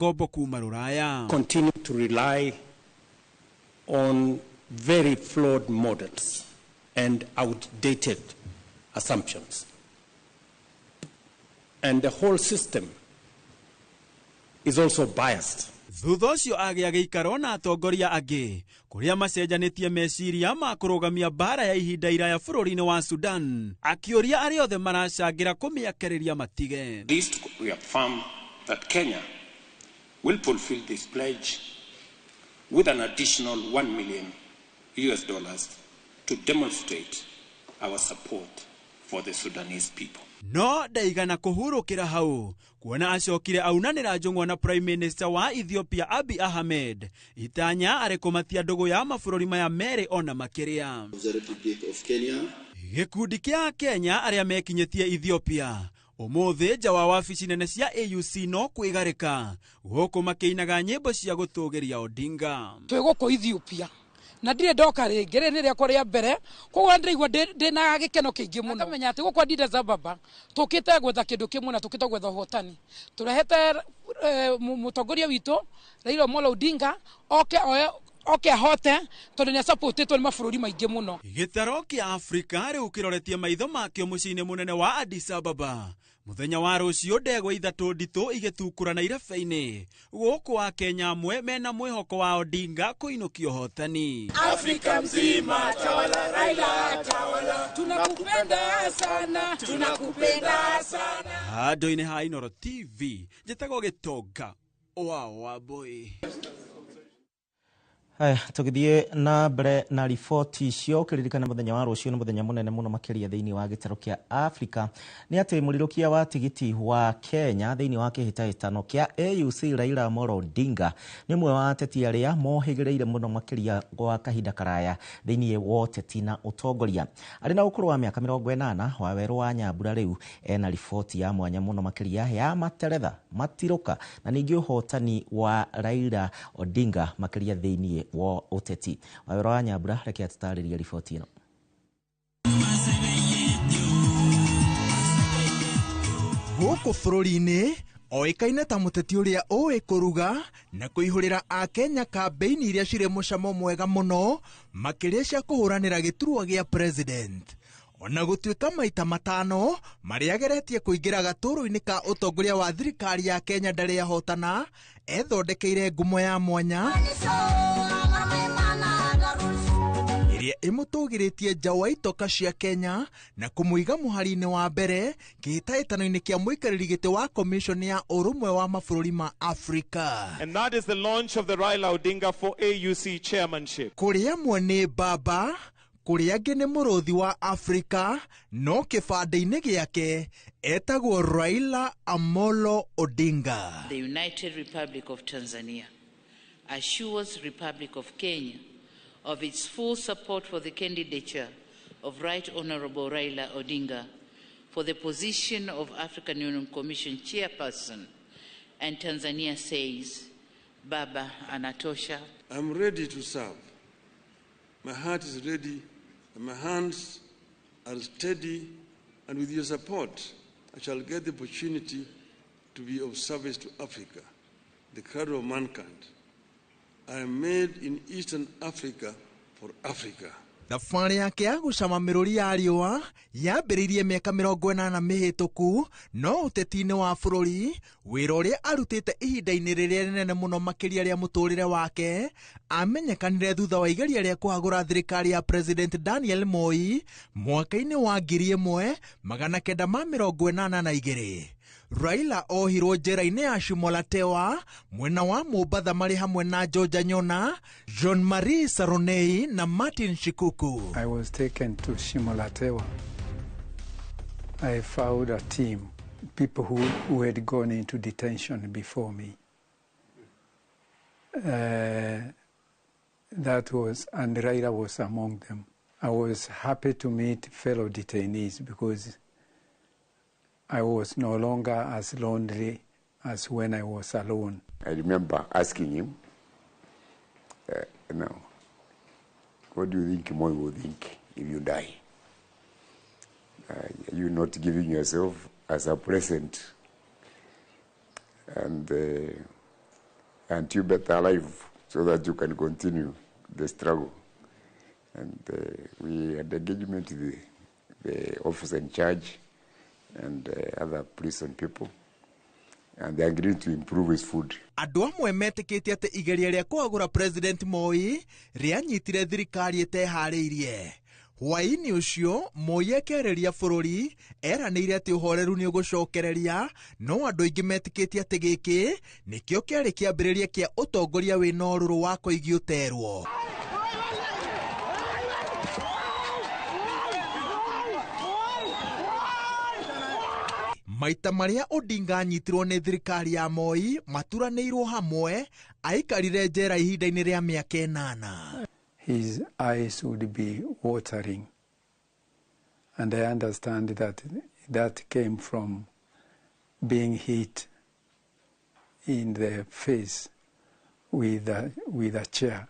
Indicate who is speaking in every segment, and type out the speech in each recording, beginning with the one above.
Speaker 1: ngombo kuma Ruraya.
Speaker 2: Continue to rely on very flawed models and outdated assumptions. And the whole system is also biased.
Speaker 1: Thutha ũcio agĩa gĩikaro na atongoria angĩ kũrĩa macenjanĩtie meciria ma kũrũgamia mbara ya ihinda iraya bũrũri-inĩ wa Sudan, akĩũria arĩa othe maracangĩra kũmĩakereria matige.
Speaker 2: Least we affirm that Kenya will fulfill this pledge with an additional $1 million to demonstrate our support for the Sudanese people.
Speaker 1: No ndaigana kũhurũkĩra hau kuona acokire aunanĩra njũng'wa na Prime Minister wa Ethiopia Abiy Ahmed itanya arĩ kũmatia ndũgũ ya mabũrũri maya merĩ ona makĩria. Gĩkundi kĩa Kenya arĩa mekinyĩtie Ethiopia ũmũthĩ nja wa wabici nene cia AUC no kwĩgarĩka gũkũ makĩinaga nyĩmbo cia gũtũgĩria Odinga.
Speaker 3: Twĩgũkũ Ethiopia na ndire ndoka rĩngĩ rĩ rĩakwa rĩa mbere koguo ndĩraigua ndĩna gĩkeno kĩingĩ mũno. Ngamenya atĩ gũkũ Addis Ababa tũkĩte gwetha kĩndũ kĩmwe na tũkĩte gwetha ũhotani. Tũrehete mũtongoria witũ Raila Amolo Odinga oke ahote tondũ nĩ supportĩtwo nĩ mabũrũri maingĩ mũno.
Speaker 1: Gĩtaro kĩa Afrika rĩu kĩroretie maitho makĩo mũciĩ-inĩ mũnene wa Addis Ababa. Muthenya wa rũciũ ndegwa ithatũ nditũ igĩtukũrana irebe-inĩ gũkũ wa Kenya amwe mena mwĩhoko wa Odinga kũinũkia ũhotani.
Speaker 3: Afrika mzima tawala Raila tawala, tunakupenda sana, tunakupenda sana.
Speaker 1: Handũ-inĩ ha Inooro TV njĩtagwo Gĩtonga wa Boy.
Speaker 4: Tugithie na mbere na riboti icio kiririkana muthenya wa rũciũ nĩ muthenya mũnene mũno makĩria thĩinĩ wa gĩtaro kĩa Afrika nĩ atĩ mũrirũkia wa tigiti wa Kenya thĩinĩ wa kĩhĩtahĩtano kĩa AUC Raila Amolo Odinga nĩ ũmwe wa ateti arĩa mohĩgĩrĩire mũno makĩria gwa kahinda karaya thĩinĩ wa ũteti na ũtongoria. Arĩ na ũkũrũ wa mĩaka 80 wa Werũ wa Nyambura rĩu ena riboti ya mwanya mũno makĩria ya materetha matirũka na ningĩ ũhotani wa Raila Odinga makĩria thĩinĩ wa uteti. Werũ wa Nyambura reke atũtarĩrie riboti ĩno.
Speaker 1: Gũkũ bũrũri-inĩ oĩkaine ta mũteti ũrĩa ũĩ kũruga na kũihũrĩra Akenya kambeini iria cirĩ mũcamo mwega mũno makĩria cia kũhũranĩra gĩturwa gĩa president. Ona gũtuĩka maita matano marĩa ageretie kũingĩra gatũrũ-inĩ ka ũtongoria wa thirikari ya Kenya ndarĩ ahotana, ethondekeire ngumo ya mwanya iria imũtũgĩrĩtie nja wa itoka cia Kenya na kũmũiga mũhari-inĩ wa mbere kĩhĩtahĩtano-inĩ kĩa mũikarĩri gĩtĩ wa commission ya ũrũmwe wa mabũrũri ma Afrika.
Speaker 5: And that is the launch of the Raila Odinga for AUC chairmanship.
Speaker 1: Kũrĩa amwe nĩ baba, kũrĩa angĩ nĩ mũrũthi wa Afrika, no kĩbandĩ-inĩ gĩake etagwo Raila Amolo Odinga.
Speaker 6: The United Republic of Tanzania assures Republic of Kenya of its full support for the candidature of Right Honorable Raila Odinga for the position of African Union Commission chairperson, and Tanzania says, Baba anatosha.
Speaker 7: I'm ready to serve. My heart is ready and my hands are steady, and with your support I shall get the opportunity to be of service to Africa, the cradle of mankind. I am made in Eastern Africa for Africa.
Speaker 1: Thabarĩ yake ya gũcama mĩrũri ya riũa yambĩrĩirie mĩaka 80 mĩhĩtũku, no ũteti-inĩ wa bũrũri wĩra ũrĩa arutĩte ihinda-inĩ rĩrĩa rĩnene mũno makĩria rĩa mũtũrĩre wake amenyekanire thutha wa igeria rĩa kũhagũra thirikari ya President Daniel Moi mwaka-inĩ wa 1982. Raila ohirwo njera-inĩ ya Shimolatewa mwena wa Mombasa marĩ hamwe na George Nyona, John Marie Saronei na Martin Shikuku.
Speaker 8: I was taken to Shimolatewa. I found a team, people who had gone into detention before me. And Raila was among them. I was happy to meet fellow detainees because I was no longer as lonely as when I was alone.
Speaker 9: I remember asking him, what do you think Moi will think if you die? Are you not giving yourself as a present? And and you better alive so that you can continue the struggle. And we had engagement with the officer in charge and other prison people, and they agreed to improve his food.
Speaker 1: Andũ amwe metĩkĩtie atĩ igeria rĩa kũagũra President Moi rĩanyitire thirikari ĩteharĩirie. Hwaĩ-inĩ ũcio, Moi ekereria bũrũri, eranĩire atĩ ũhoreru nĩ ũgũcokereria, no andũ aingĩ metĩkĩtie atĩ gĩkĩ nĩkĩo kĩarĩ kĩambĩrĩria kĩa ũtongoria wĩna ũrũrũ wa kũigio ũterwo. Maita marĩa Odinga anyitirwo nĩ thirikari ya Moi maturanĩirwo hamwe, aikarire njera ihinda-inĩ rĩa mĩaka 8.
Speaker 8: His eyes would be watering, and I understand that came from being hit in the face with a chair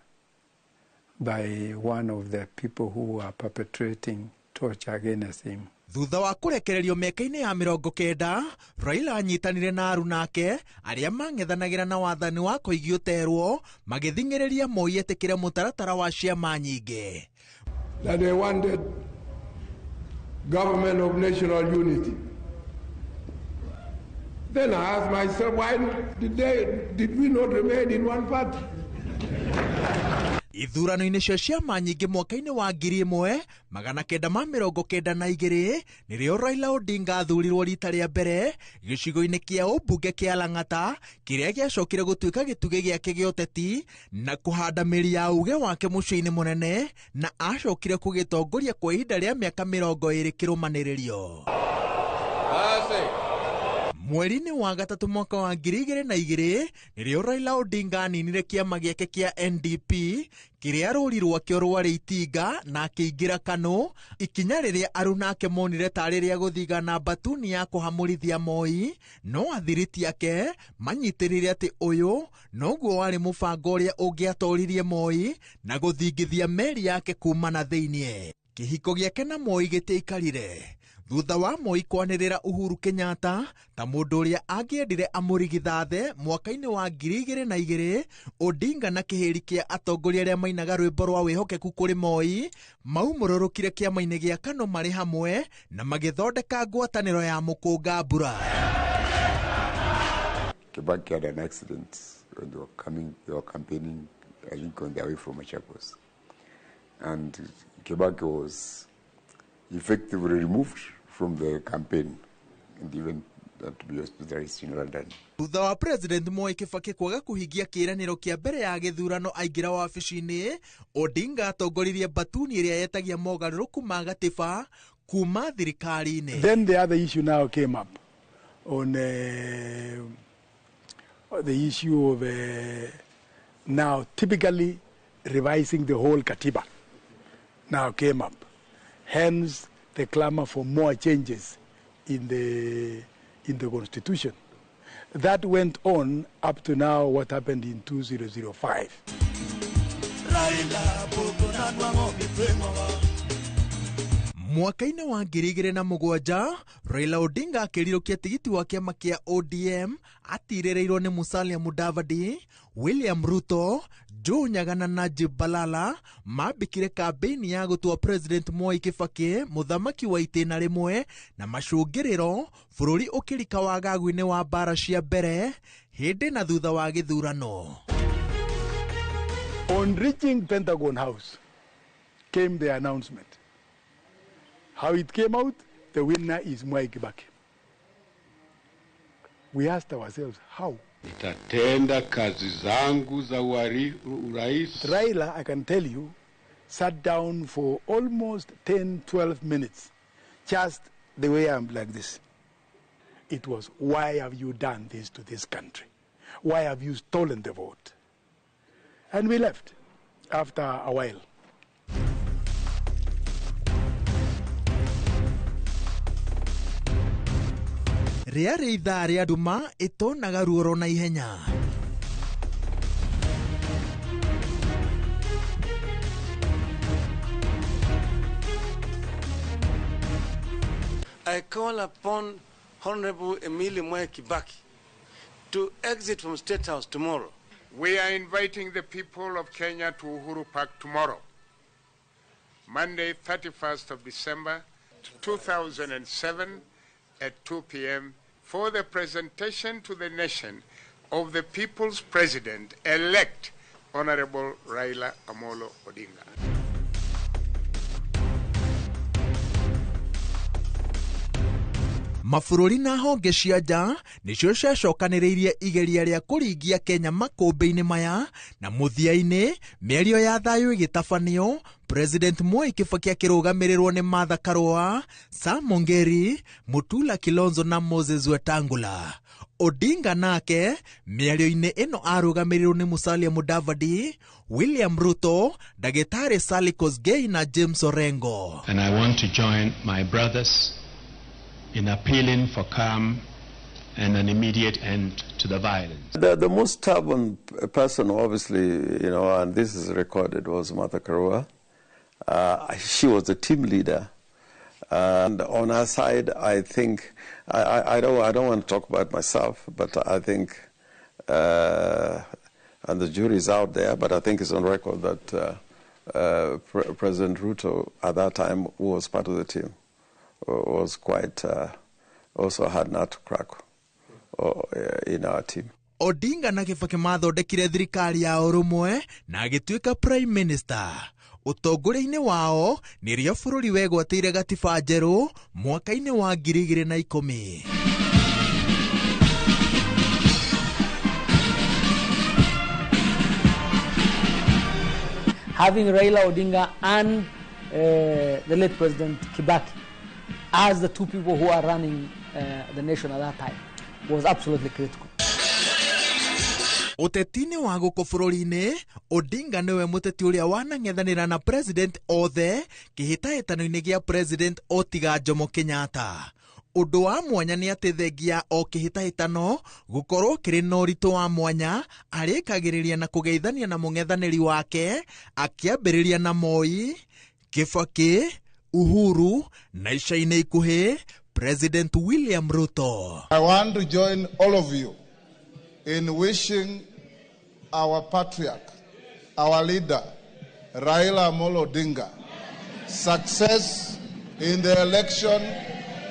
Speaker 8: by one of the people who were perpetrating torture against him.
Speaker 1: Thutha wa kũrekererio mĩaka-inĩ ya 90, Raila anyitanire na aruna ake arĩa mang'ethanagĩra na wathani wa kũigio ũterwo magĩthing'ĩrĩria Moi etĩkĩre mũtaratara wa ciama nyingĩ.
Speaker 10: That they wanted government of national unity. Then I asked myself, why did we not remain in one party?
Speaker 1: Ithurano-inĩ cia ciama nyingĩ mwaka-inĩ wa 1992 nĩrĩo Raila Odinga athurirwo rita rĩa mbere gĩcigo-inĩ kĩa ũmbunge kĩa Lang'ata, kĩrĩa gĩacokire gũtuĩka gĩtugĩ gĩake gĩa ũteti na kũhanda mĩri ya uge wake mũciĩ-inĩ mũnene, na acokire kũgĩtongoria kwa ihinda rĩa mĩaka 20 kĩrũmanĩrĩrio. Mweri-inĩ wa gatatũ mwaka wa 2002 nĩrĩo Raila Odinga aninire kĩama gĩake kĩa NDP, kĩrĩa rũri rwakĩo rwarĩ itinga na akĩingĩra KANũ, ikinya rĩrĩa aruna ake monire tarĩ rĩa gũthiga na batuni ya kũhamũrithia Moi, no athiriti ake manyitĩrĩire atĩ ũyũ noguo warĩ mũbango ũrĩa ũngĩatoririe Moi na gũthingithia meri yake kuma na thĩiniĩ. Kĩhiko gĩake na Moi gĩtiaikarire. Thutha wa Moi kwanĩrĩra Uhuru Kenyatta ta mũndũ ũrĩa angĩendire amũrigithathe mwaka-inĩ wa 2002, Odinga na kĩhĩri kĩa atongoria arĩa mainaga rwĩmbo rwa wĩhokeku kũrĩ Moi maumũrũrũkire kĩama-inĩ gĩa KANũ marĩ hamwe na magĩthondeka ngwatanĩro ya mũkũnga mbura.
Speaker 9: Kibaki had an accident when they were campaigning, I think on their way from Machakos. And Kibaki was effectively removed from the campaign and even to be hospitalized in London.
Speaker 1: Thutha wa President Moi Kibaki kwaga kuhingia kĩĩranĩro kĩa mbere ya gĩthurano aingĩra wabici-inĩ, Odinga atongoririe batuni ĩrĩa yetagia mogarũrũku ma gatiba kuma thirikari-inĩ.
Speaker 11: Then the other issue now came up on the issue of now typically revising the whole Katiba now came up. Hence the clamor for more changes in the constitution. That went on up to now what happened in 2005.
Speaker 1: Mwaka-inĩ wa 2007, Raila Odinga akĩrirũkia tigiti wa kĩama kĩa ODM atirĩrĩirwo nĩ Musalia Mudavadi, William Ruto, Joe Nyaga na Najib Balala mambĩkire kambĩini ya gũtua President Mwai Kibaki mũthamaki wa itĩna rĩmwe na macũngĩrĩro, bũrũri ũkĩrika wagagu-inĩ wa mbara cia mbere hĩndĩ na thutha wa gĩthurano.
Speaker 11: On reaching Pentagon House came the announcement. How it came out, the winner is Mwai Kibaki. We asked ourselves, how?
Speaker 12: Nitatenda kazi zangu za urais.
Speaker 11: Raila, I can tell you, sat down for almost 10-12 minutes, just the way I'm like this. It was, why have you done this to this country? Why have you stolen the vote? And we left after a while.
Speaker 1: Rĩarĩ ithaa rĩa nduma ĩtonaga ruoro na ihenya.
Speaker 7: I call upon Honorable Emily Mwai Kibaki to exit from State House tomorrow
Speaker 10: We are inviting the people of Kenya to Uhuru Park tomorrow, Monday, 31st of December 2007 at 2 p.m. for the presentation to the nation of the people's president-elect, Honorable Raila Amolo Odinga.
Speaker 1: Mabũrũri na honge cia nja nĩcio ciacokanĩrĩirie igeria rĩa kũringia Kenya makũmbĩ-inĩ maya, na mũthia-inĩ mĩario ya thayũ ĩgĩtabanio, President Mwai Kibaki akĩrũgamĩrĩrwo nĩ Martha Karua, Sam Ongeri, Mutula Kilonzo na Moses Wetangula. Odinga nake mĩario-inĩ ĩno arũgamĩrĩrwo nĩ Musalia Mudavadi, William Ruto, Ndagĩtarĩ Sally Kosgei na James Orengo.
Speaker 13: And I want to join my brothers in appealing for calm and an immediate end to the violence.
Speaker 7: The most stubborn person, obviously, and this is recorded, was Martha Karua. She was the team leader. And on her side, I think, I don't want to talk about myself, but I think, and the jury is out there, but I think it's on record that President Ruto, at that time, who was part of the team, was quite, also had not to crack in our team.
Speaker 1: Odinga na Kibaki mathondekire thirikari ya ũrũmwe na agĩtuĩka prime minister. Ũtongoria-inĩ wao nĩrĩo bũrũri wegwatĩire gatiba njerũ mwaka-inĩ wa 2010.
Speaker 14: Having Raila Odinga and the late President Kibaki as the two people who are running the nation at that time was absolutely critical.
Speaker 1: Ũteti-inĩ wa gũkũ bũrũri-inĩ, Odinga nĩwe mũteti ũrĩa wanang'ethanĩra na president othe kĩhĩtahĩtano-inĩ gĩa president Otiga Jomo Kenyatta. Ũndũ wa mwanya nĩ atĩ thengia o kĩhĩtahĩtano gũkorwo kĩrĩ na ũritũ wa mwanya, arĩkagĩrĩria na kũgeithania na mũng'ethanĩri wake, akĩambĩrĩria na Moi, Kibaki, Uhuru na ica-inĩ ikuhĩ President William Ruto.
Speaker 15: I want to join all of you in wishing our patriarch, our leader, Raila Amolo Odinga, success in the election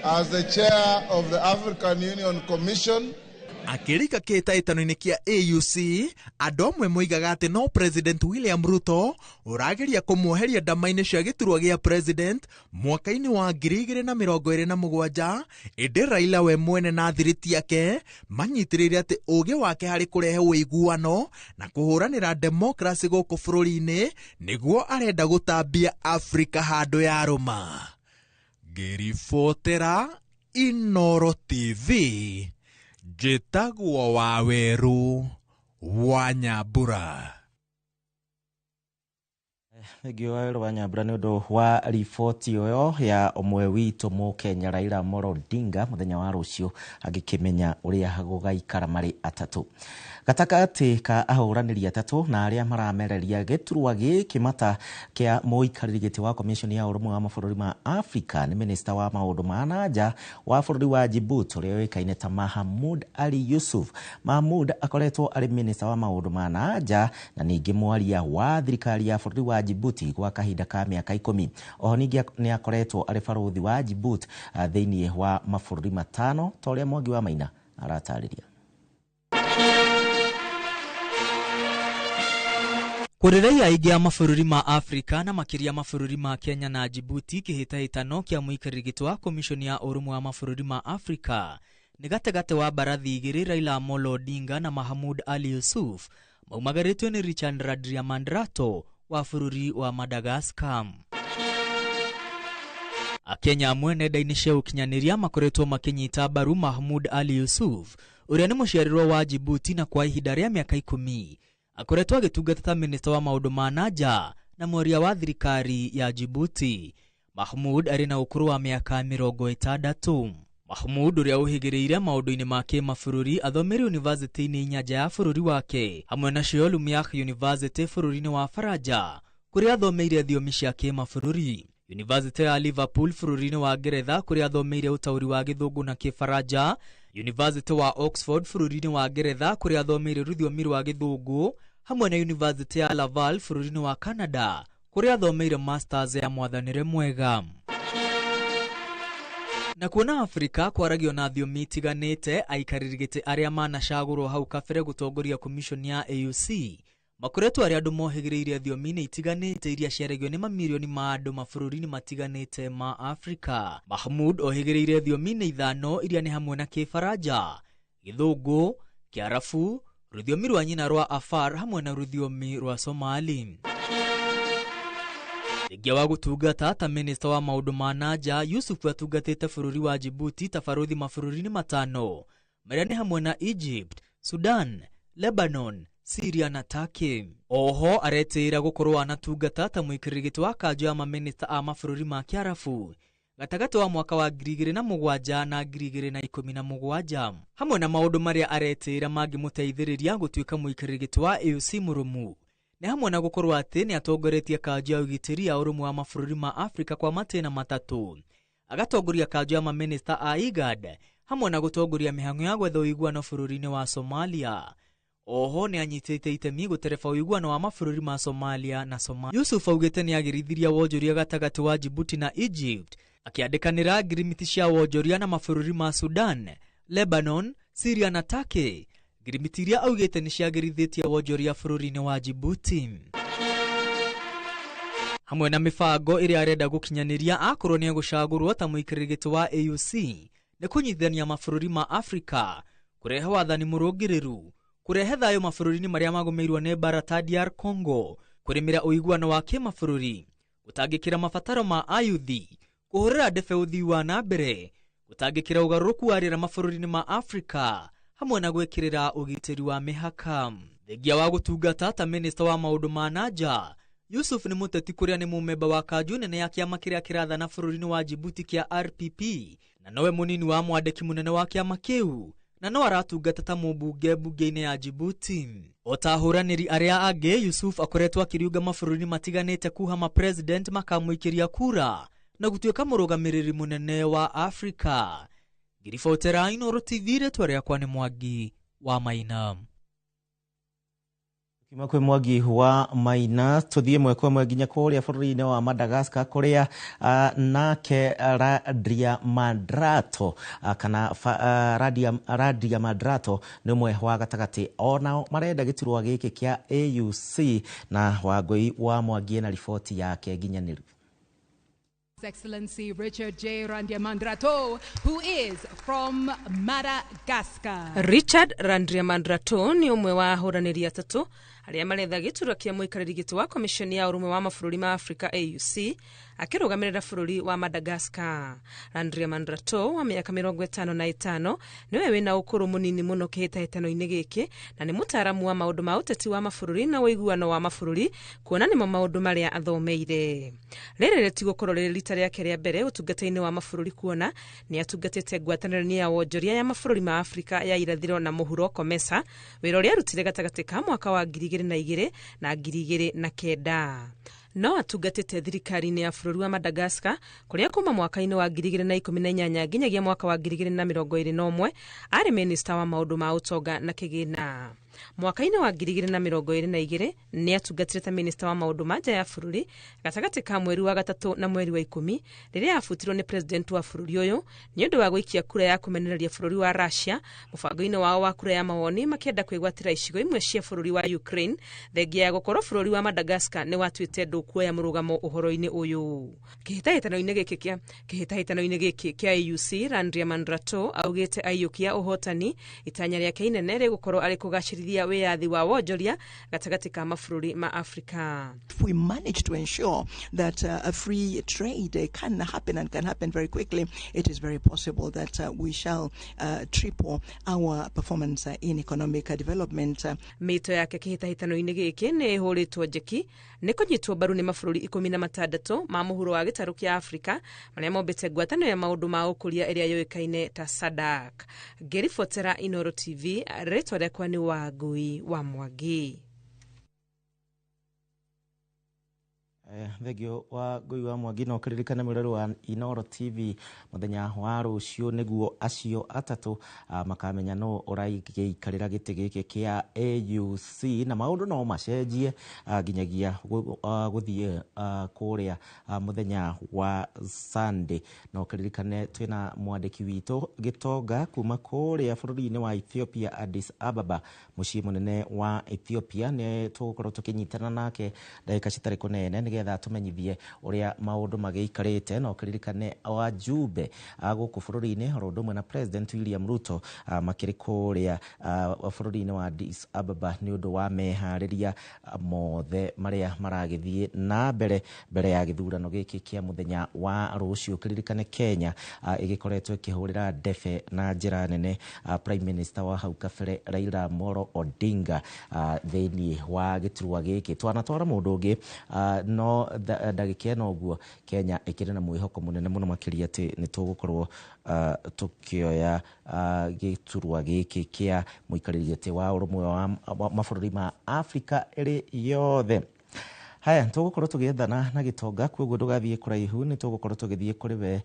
Speaker 15: as the chair of the African Union Commission.
Speaker 1: Akĩrika kĩhĩtahĩtano-inĩ kĩa AUC, andũ amwe moigaga atĩ no President William Ruto ũrageria kũmuoheria ndama-inĩ cia gĩturwa gĩa president mwaka-inĩ wa 2027, ĩndĩ Raila we mwene na thiriti yake manyitĩrĩire atĩ ũũgĩ wake harĩ kũrehe ũiguano na kũhũranĩra democracy gũkũ bũrũri-inĩ nĩguo arenda gũtambia Afrika handũ ya Roma. Ngĩribotera Inooro TV. Njĩtagwo Waweru wa Nyambura.
Speaker 4: Thengio Waweru wa Nyambura nĩ ũndũ wa riboti ĩyo ya ũmwe witũ Mũkenya Raila Amolo Odinga mũthenya wa rũciũ agĩkĩmenya ũrĩa gũgaikara marĩ atatũ. Gatagatĩ ka ahũranĩri atatũ na arĩa maramereria gĩturwa gĩkĩmata kĩa mũikarĩri gĩtĩ wa komishoni ya ũrũmwe wa mabũrũri ma Afrika nĩ minista wa maũndũ ma nanja wa bũrũri wa Djibouti ũrĩa ũĩkaine ta Mahamoud Ali Yusuf. Mahamoud akoretwo arĩ minista wa maũndũ ma nanja na ningĩ mwaria wa thirikari ya bũrũri wa Djibouti gwa kahinda ka mĩaka 10. Oho ningĩ nĩ akoretwo arĩ barũthi wa Djibouti thĩinĩ wa mabũrũri matano ta ũrĩa Mwangi wa Maina aratarĩria.
Speaker 16: Kũrĩ raia aingĩ a mabũrũri ma Afrika na makĩria mabũrũri ma Kenya na Djibouti, kĩhĩtahĩtano kĩa mũikarĩri gĩtĩ wa komishoni ya ũrũmwe wa mabũrũri ma Afrika nĩ gatagatĩ wa mbarathi igĩrĩ, Raila Amolo Odinga na Mahamoud Ali Yusuf, maumagarĩtio nĩ Richard Radiamandrato wa bũrũri wa Madagascar. Akenya amwe nenda-inĩ cia ũkinyanĩria makoretwo makĩnyita mbaru Mahamoud Ali Yusuf, ũrĩa nĩ mũciarĩrwo wa Djibouti na kwa ihinda rĩa mĩaka 10 akoretwo agĩtungata ta minista wa maũndũ ma nanja na mwaria wa thirikari ya Djibouti. Mahamoud arĩ na ũkũrũ wa mĩaka 60. Mahamoud ũrĩa ũhĩgĩrĩire maũndũ-inĩ ma kĩmabũrũri athomere university-inĩ 9 ya bũrũri wake hamwe na Sheol Lumiakh University bũrũri-inĩ wa Faranja, kũrĩa athomeire thiomi cia kĩmabũrũri. University ya Liverpool bũrũri-inĩ wa Ngeretha kũrĩa athomeire ũtaũri wa gĩthũngũ na kĩfaranja, University wa Oxford bũrũri-inĩ wa Ngeretha kũrĩa athomeire rũthiomi rwa Gĩthũngũ, hamwe na University ya Laval bũrũri-inĩ wa Canada kũrĩa athomeire masters ya mwathanĩre mwega. Na kuona Afrika kwaragio na thiomi itiganĩte, aikarĩri gĩtĩ arĩa manacagũrwo hau kabere gũtongoria commission ya AUC makoretwo arĩ andũ mohĩgĩrĩire thiomi-inĩ itiganĩte iria ciaragio nĩ mamirioni ma andũ mabũrũri-inĩ matiganĩte ma Afrika. Mahmoud ohĩgĩrĩire thiomi-inĩ 5 iria nĩ hamwe na Kĩfaranja, Gĩthũngũ, Kĩarabu, rũthiomi rwa nyina rwa Afar hamwe na rũthiomi rwa Somali. Thengia wa gũtungata ta minister wa maũndũ ma nanja, Yusuf atungatĩte bũrũri wa Djibouti ta barothi mabũrũri-inĩ 5 marĩa nĩ hamwe na Egypt, Sudan, Lebanon, Syria na Turkey. Oho aretĩĩra gũkorwo anatungata ta mũikarĩri gĩtĩ wa kanjũ ya maminista a mabũrũri ma Kĩarabu gatagatĩ wa mwaka wa 2007 na 2017, hamwe na maũndũ marĩa aretĩĩra mangĩmũteithĩrĩria gũtuĩka mũikarĩri gĩtĩ wa AUC mũrũmu. Nĩ hamwe na gũkorwo atĩ nĩ atongoretie kanjũ ya ũgitĩri ya ũrũmwe wa mabũrũri ma Afrika kwa matĩna 3, agatongoria kanjũ ya maminista a IGAD, hamwe na gũtongoria mĩhang'o ya gwetha ũiguano bũrũri-inĩ wa Somalia. Oho nĩ anyitĩte itemi gũtereba ũiguano wa mabũrũri ma Somalia na Somalia. Yusuf augĩte nĩ agĩrithiria wonjoria gatagatĩ wa Djibouti na Egypt, akĩandĩkanĩra ngirimiti cia wonjoria na mabũrũri ma Sudan, Lebanon, Syria na Turkey, ngirimiti iria augĩte nĩ ciagĩrithĩtie wonjoria bũrũri-inĩ wa Djibouti. Hamwe na mĩbango ĩrĩa arenda gũkinyanĩria akorwo nĩ egũcagũrwo ta mũikarĩri gĩtĩ wa AUC nĩ kũnyitithania mabũrũri ma Afrika, kũrehe wathani mũrũngĩrĩru, kũrehe thayũ mabũrũri-inĩ marĩa magũmĩirwo nĩ mbara ta DR Congo, kũrĩmĩra ũiguano wa kĩmabũrũri, gũtangĩkĩra mabataro ma ayuthi, kũhũrĩra ndebe ũthii wa na mbere, gũtangĩkĩra ũgarũrũku wa rĩera mabũrũri-inĩ ma Afrika, hamwe na gwĩkĩrĩra ũgitĩri wa mĩhaka. Thengia wa gũtungata ta minister wa maũndũ ma nanja, Yusuf nĩ mũteti kũrĩa nĩ mũmemba wa kanjũ nene ya kĩama kĩrĩa kĩrathana bũrũri-inĩ wa Djibouti kĩa RPP, na nowe mũnini wa mwandĩki mũnene wa kĩama kĩu, na no aratungata ta mũmbunge mbunge-inĩ ya Djibouti. O ta ahũranĩri arĩa angĩ, Yusuf akoretwo akĩriunga mabũrũri matiganĩte kuha ma-president makamũikĩria kura na gũtuĩka mũrũgamĩrĩri mũnene wa Afrika. Ngiribotera Inooro TV, rĩtwa rĩakwa nĩ Mwangi wa Maina.
Speaker 4: Kima kwe Mwangi wa Maina, tuthie mwekwe mwenginya kũrĩa bũrũri-inĩ wa Madagascar kũrĩa nake Radia Madrato kana Radia Madrato nĩ ũmwe wa gatagatĩ onao marenda gĩturwa gĩkĩ kĩa AUC, na Wangui wa Mwangi na riboti yake nginyanĩru.
Speaker 17: His Excellency Richard J. Randriamandrato, who is from Madagascar.
Speaker 18: Richard Randriamandrato ni umwe wa ahũranĩri atatũ arĩa maretha gĩturwa kĩa mũikarĩri gĩtĩ wa komishoni ya ũrũmwe wa mabũrũri ma Afrika AUC, akĩrũgamĩrĩra bũrũri wa Madagascar. Randriamandrato wa mĩaka 55 nĩwe wĩna ũkũrũ mũnini mũno kĩhĩtahĩtano-inĩ gĩkĩ, na nĩ mũtaaramu wa maũndũ ma ũteti wa mabũrũri na ũiguano wa mabũrũri, kuona nĩmo maũndũ marĩa athomeire. Rĩrĩ rĩtigũkorwo rĩrĩ rita rĩake rĩa mbere ũtungata-inĩ wa mabũrũri, kuona nĩ atungatĩte ngwatanĩro-inĩ ya wonjoria ya mabũrũri ma Afrika ya irathĩro na mũhuro COMESA, wĩra ũrĩa arutire gatagatĩ ka mwaka wa 2002 na 2009. No atungatĩte thirikari-inĩ ya bũrũri wa Madagascar kũrĩa kuma mwaka-inĩ wa 2018 nginyagia mwaka wa 2021 arĩ minista wa maũndũ ma ũtonga na kĩgĩna. Mwaka-inĩ wa 2022 nĩ atungatire ta minista wa maũndũ ma nja ya bũrũri gatagatĩ ka mweri wa 3 na mweri wa 10 rĩrĩa abutirwo nĩ president wa bũrũri ũyũ nĩ ũndũ wa gũikia kura ya kũmenereria bũrũri wa Russia mũbango-inĩ wao wa kura ya mawoni makĩenda kwĩgwatĩra icigo imwe cia bũrũri wa Ukraine, thengia ya gũkorwo bũrũri wa Madagascar nĩ watuĩte ndũkuoya mũrũgamo ũhoro-inĩ ũyũ. Kĩhĩtahĩtano-inĩ gĩkĩ kĩa AUC, Randriamandrato augĩte aiyũkia ũhotani itanya rĩake inene rĩgũkorwo arĩ kũgacĩrithia wĩyathi wa wonjoria gatagatĩ ka mabũrũri ma Afrika.
Speaker 19: If we manage to ensure that a free trade can happen and can happen very quickly, it is very possible that we shall triple our performance in economic development.
Speaker 18: Mĩto yake kĩhĩtahĩtano-inĩ gĩkĩ nĩ ĩhũrĩtwo njeki nĩ kũnyitwo mbaru nĩ mabũrũri 16 ma mũhuro wa gĩtarũ kĩa Afrika marĩa mombĩte ngwatanĩro ya maũndũ ma ũkũria ĩrĩa yũĩkaine ta SADC. Ngĩribotera Inooro TV, rĩtwa rĩakwa nĩ Wangui wa Mwangi.
Speaker 4: Thegio wa Ngui wa Mwangi no kiririkane mwirero wa Inoro TV muthenya wa rucio niguo acio atatu makamenya no uraigiikarira giti giki kia AUC na maundu no macenjie nginyagia guthie kuria muthenya wa Sunday. No kiririkane twina mwandiki witu Gitonga kuma kuria bururi-ini wa Ethiopia Addis Ababa mucii munene wa Ethiopia ne tugukorwo tukinyitana nake ndagika citari kunene nigetha tumenyithie uria maundu magiikarite. No kiririkane wajumbe guku bururi-ini rondu mwe na President William Ruto makiri kuria bururi-ini wa Addis Ababa ni undu wa mehariria mothe maria maragithie na mbere ya githurano giki kia muthenya wa rucio. Kiririkane Kenya igikoretwo ikihurira ndefe na njira nene Prime Minister wa hau kabere Raila Amolo Odinga thiini wa giturwa giki. Twanatwara mundu ungi no ndagika no guo Kenya ikiri na mwihoko munene muno makiria ati ni tugukorwo tukioya giturwa giki kia muikariri giti wa urumwe wa mabururi ma Afrika iri yothe. Haya tugukorwo tugethana na Gitonga koguo ndugathie kuraihu ni tugukorwo tugithie kuri we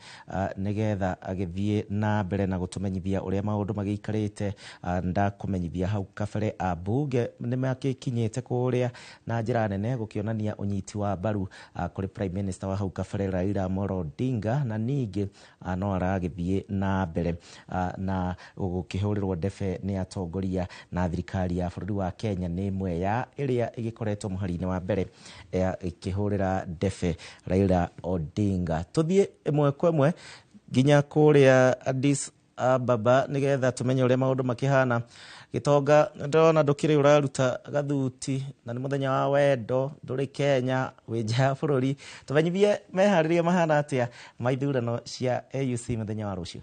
Speaker 4: nigetha agithie na mbere na gutumenyithia uria maundu magiikarite. Ndakumenyithia hau kabere abunge ni makikinyite kuria na njira nene gukionania unyiti wa baru kuri Prime Minister wa hau kabere Raila Amolo Odinga na ningi no aragithie na mbere na gukihurirwo ndefe ni atongoria na thirikari ya bururi wa Kenya ni imwe ya iria igikoretwo muhari-ini wa mbere ikihurira ndefe Raila Odinga. Tuthie imwe kwa imwe ginya kuria Addis Ababa nigetha tumenye uria maundu makihana. Gitonga ndona ndukiri uraruta gathuti na ni muthenya wa wendo nduri Kenya wija bururi tumenyithie mehariria mahana atia maithurano cia AUC muthenya wa rucio.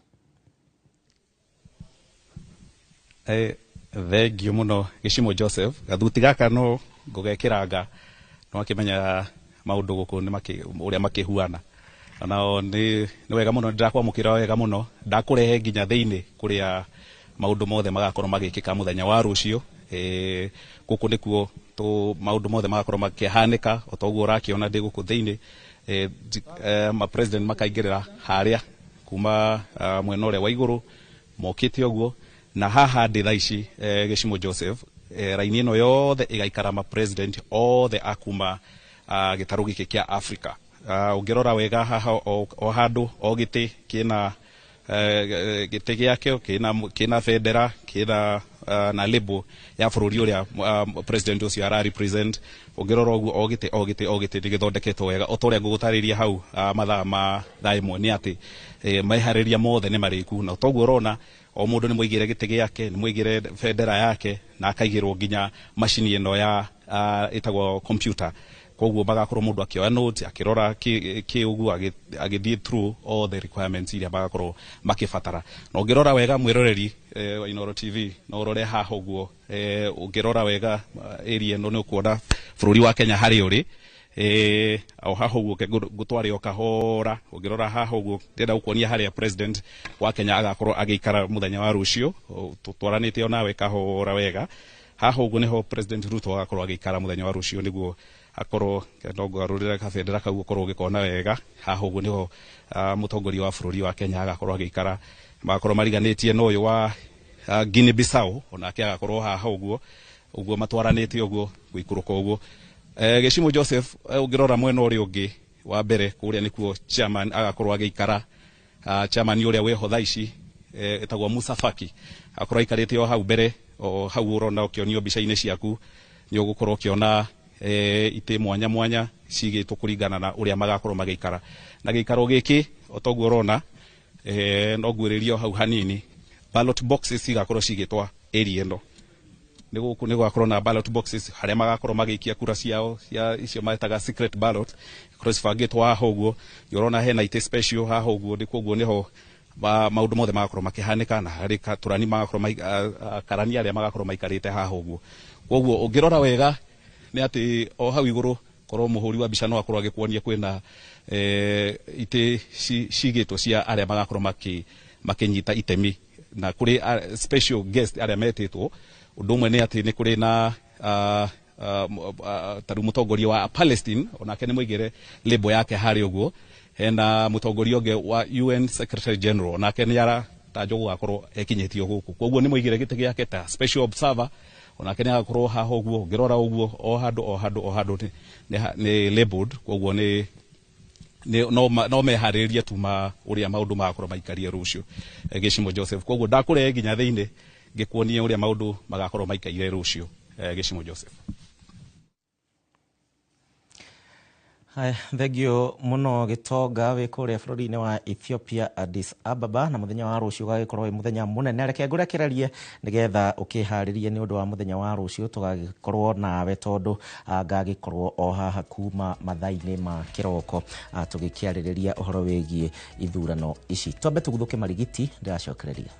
Speaker 20: Thengio muno Gicimo Joseph gathuti gaka no ngugekiranga no akimenya maundu guku ni uria makihuana nao ni wega muno ndirakwamukira wega muno ndakurehe nginya thiini kuria maundu mothe magakorwo magikika muthenya wa rucio. Guku nikuo maundu mothe magakorwo makihanika otoguo urakiona ndi guku thiini ma president makaingirira haria kuma mwena uria wa iguru mokite oguo na haha ndi thaici Gicimo Joseph raini ino yothe igaikara ma president othe akuma gitaru giki kia Africa. Ungirora wega haha o handu o giti kina giti giake kina federa kina na lebo ya bururi uria president ucio ara represent. Ungirora o giti digithondeketwo wega otoria ngugutariria hau mathaa ma thaimwe ni ati maihariria mothe ni mariku na toguo urona o mundu ni muigire giti giake ni muigire federa yake na akaigirwo nginya machine ino ya itagwo computer. Koguo bagakorwo mundu akioya notes akirora ki ugu agithie through all the requirements iria bagakorwo makibatara. No ngirora wega mwiroreri wa Inoro TV no urore haha uguo ungirora wega area no ni ukuona bururi wa Kenya hari uri au haha uguo gutwari okahora. Ungirora haha uguo ndenda gukuonia haria president wa Kenya agakorwo agiikara muthenya wa rucio tutwaranite onawe kahora wega. Haha uguo niho President Ruto agakorwo agiikara muthenya wa rucio niguo akorwo ndongo arurira ka federa ka gukorwo gikona wega. Haha uguo niho mutongoria wa bururi wa Kenya agakorwo agiikara magakorwo mariganitie no uyu wa Guinea Bissau onake agakorwo haha uguo matwaranite uguo guikuruka uguo. Gicimo Joseph ungirora mwena uri ungi wa mbere kuria nikuo chairman agakorwo agiikara chairman uria weho thaici etagwo Musa Faki akorwo ikarite o hau mbere o hau urona ukionio bica-ini ciaku ni ugukorwo ukiona ite mwanya cigitwo kuringana na uria magakorwo magiikara na giikaro giki otoguo urona no gwiririo hau hanini ballot boxes igakorwo cigitwa area ino ni guku ni gwakorwo na ballot boxes haria magakorwo magiikia kura ciao cia icio maetaga secret ballot cross fagitwa haha uguo urona hena ite special haha uguo ndi koguo niho maundu mothe magakorwo makihanika na hari turani magakorwo karani aria magakorwo maikarite haha uguo. Koguo ungirora wega ni ati o hau iguru korwo muhuri wa bica no akorwo agikuonia kwina ite cigitwo cia aria magakorwo makinyita itemi na kuri special guest aria metitwo. Undu umwe ni ati ni kuri na taru mutongoria wa Palestine onake ni muigire lebo yake hari uguo hena mutongoria unge wa UN Secretary General onake ni ara tajo gugakorwo ekinyitio guku koguo ni muigire gite giake ta special observer onake ni agakorwo haho uguo ngirora uguo o handu ni labeled koguo ni no mehariria tuma uria maundu magakorwo maikarie rucio Gicimo Joseph koguo ndakure nginya thiini ngikuonia uria maundu magakorwo maikaire rucio Gicimo Joseph.
Speaker 4: Hai, thegio muno Gitonga wi kuria bururi-ini wa Ethiopia Addis Ababa na muthenya wa rucio gagikorwo wi muthenya munene reke ngurekererie nigetha ukiharirie ni undu wa muthenya wa rucio tugagikorwo nawe tondu ngagikorwo o haha kuma mathaini ma kiroko tugikiaririria uhoro wigie ithurano ici twambe tuguthuke marigiti ndiracokereria.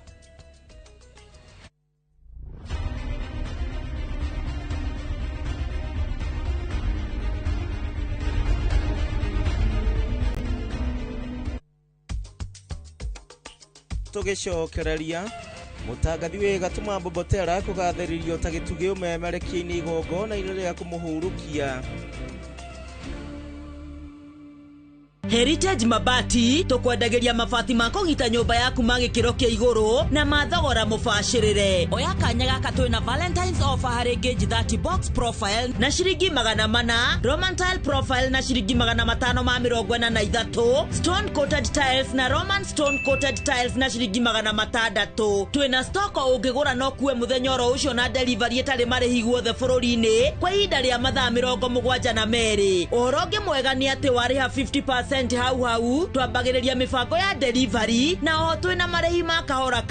Speaker 4: Tugicokereria mutangathi wi Gatuma Mbobotera kugathiririo ta gitugi umemerekia-ini igongona ria kumuhurukia.
Speaker 21: Heritage Mabati tukwendagiria mabati ma kugita nyumba yaku magikiro kia iguru na mathogora mubashirire. Oya kanya gaka twina Valentine's offer hari gauge 30 box profile na shiringi 400, Roman tile profile na shiringi 543, stone coated tiles na Roman stone coated tiles na shiringi 600. Twina stock ungigura no kuwe muthenya ro ucio na delivery etari marihi guothe bururi-ini kwa ihinda ria mathaa 72. Uronge mwega ni ati wariha 50% hau twambagiriria mibango ya delivery na ho twina marehi ma kahora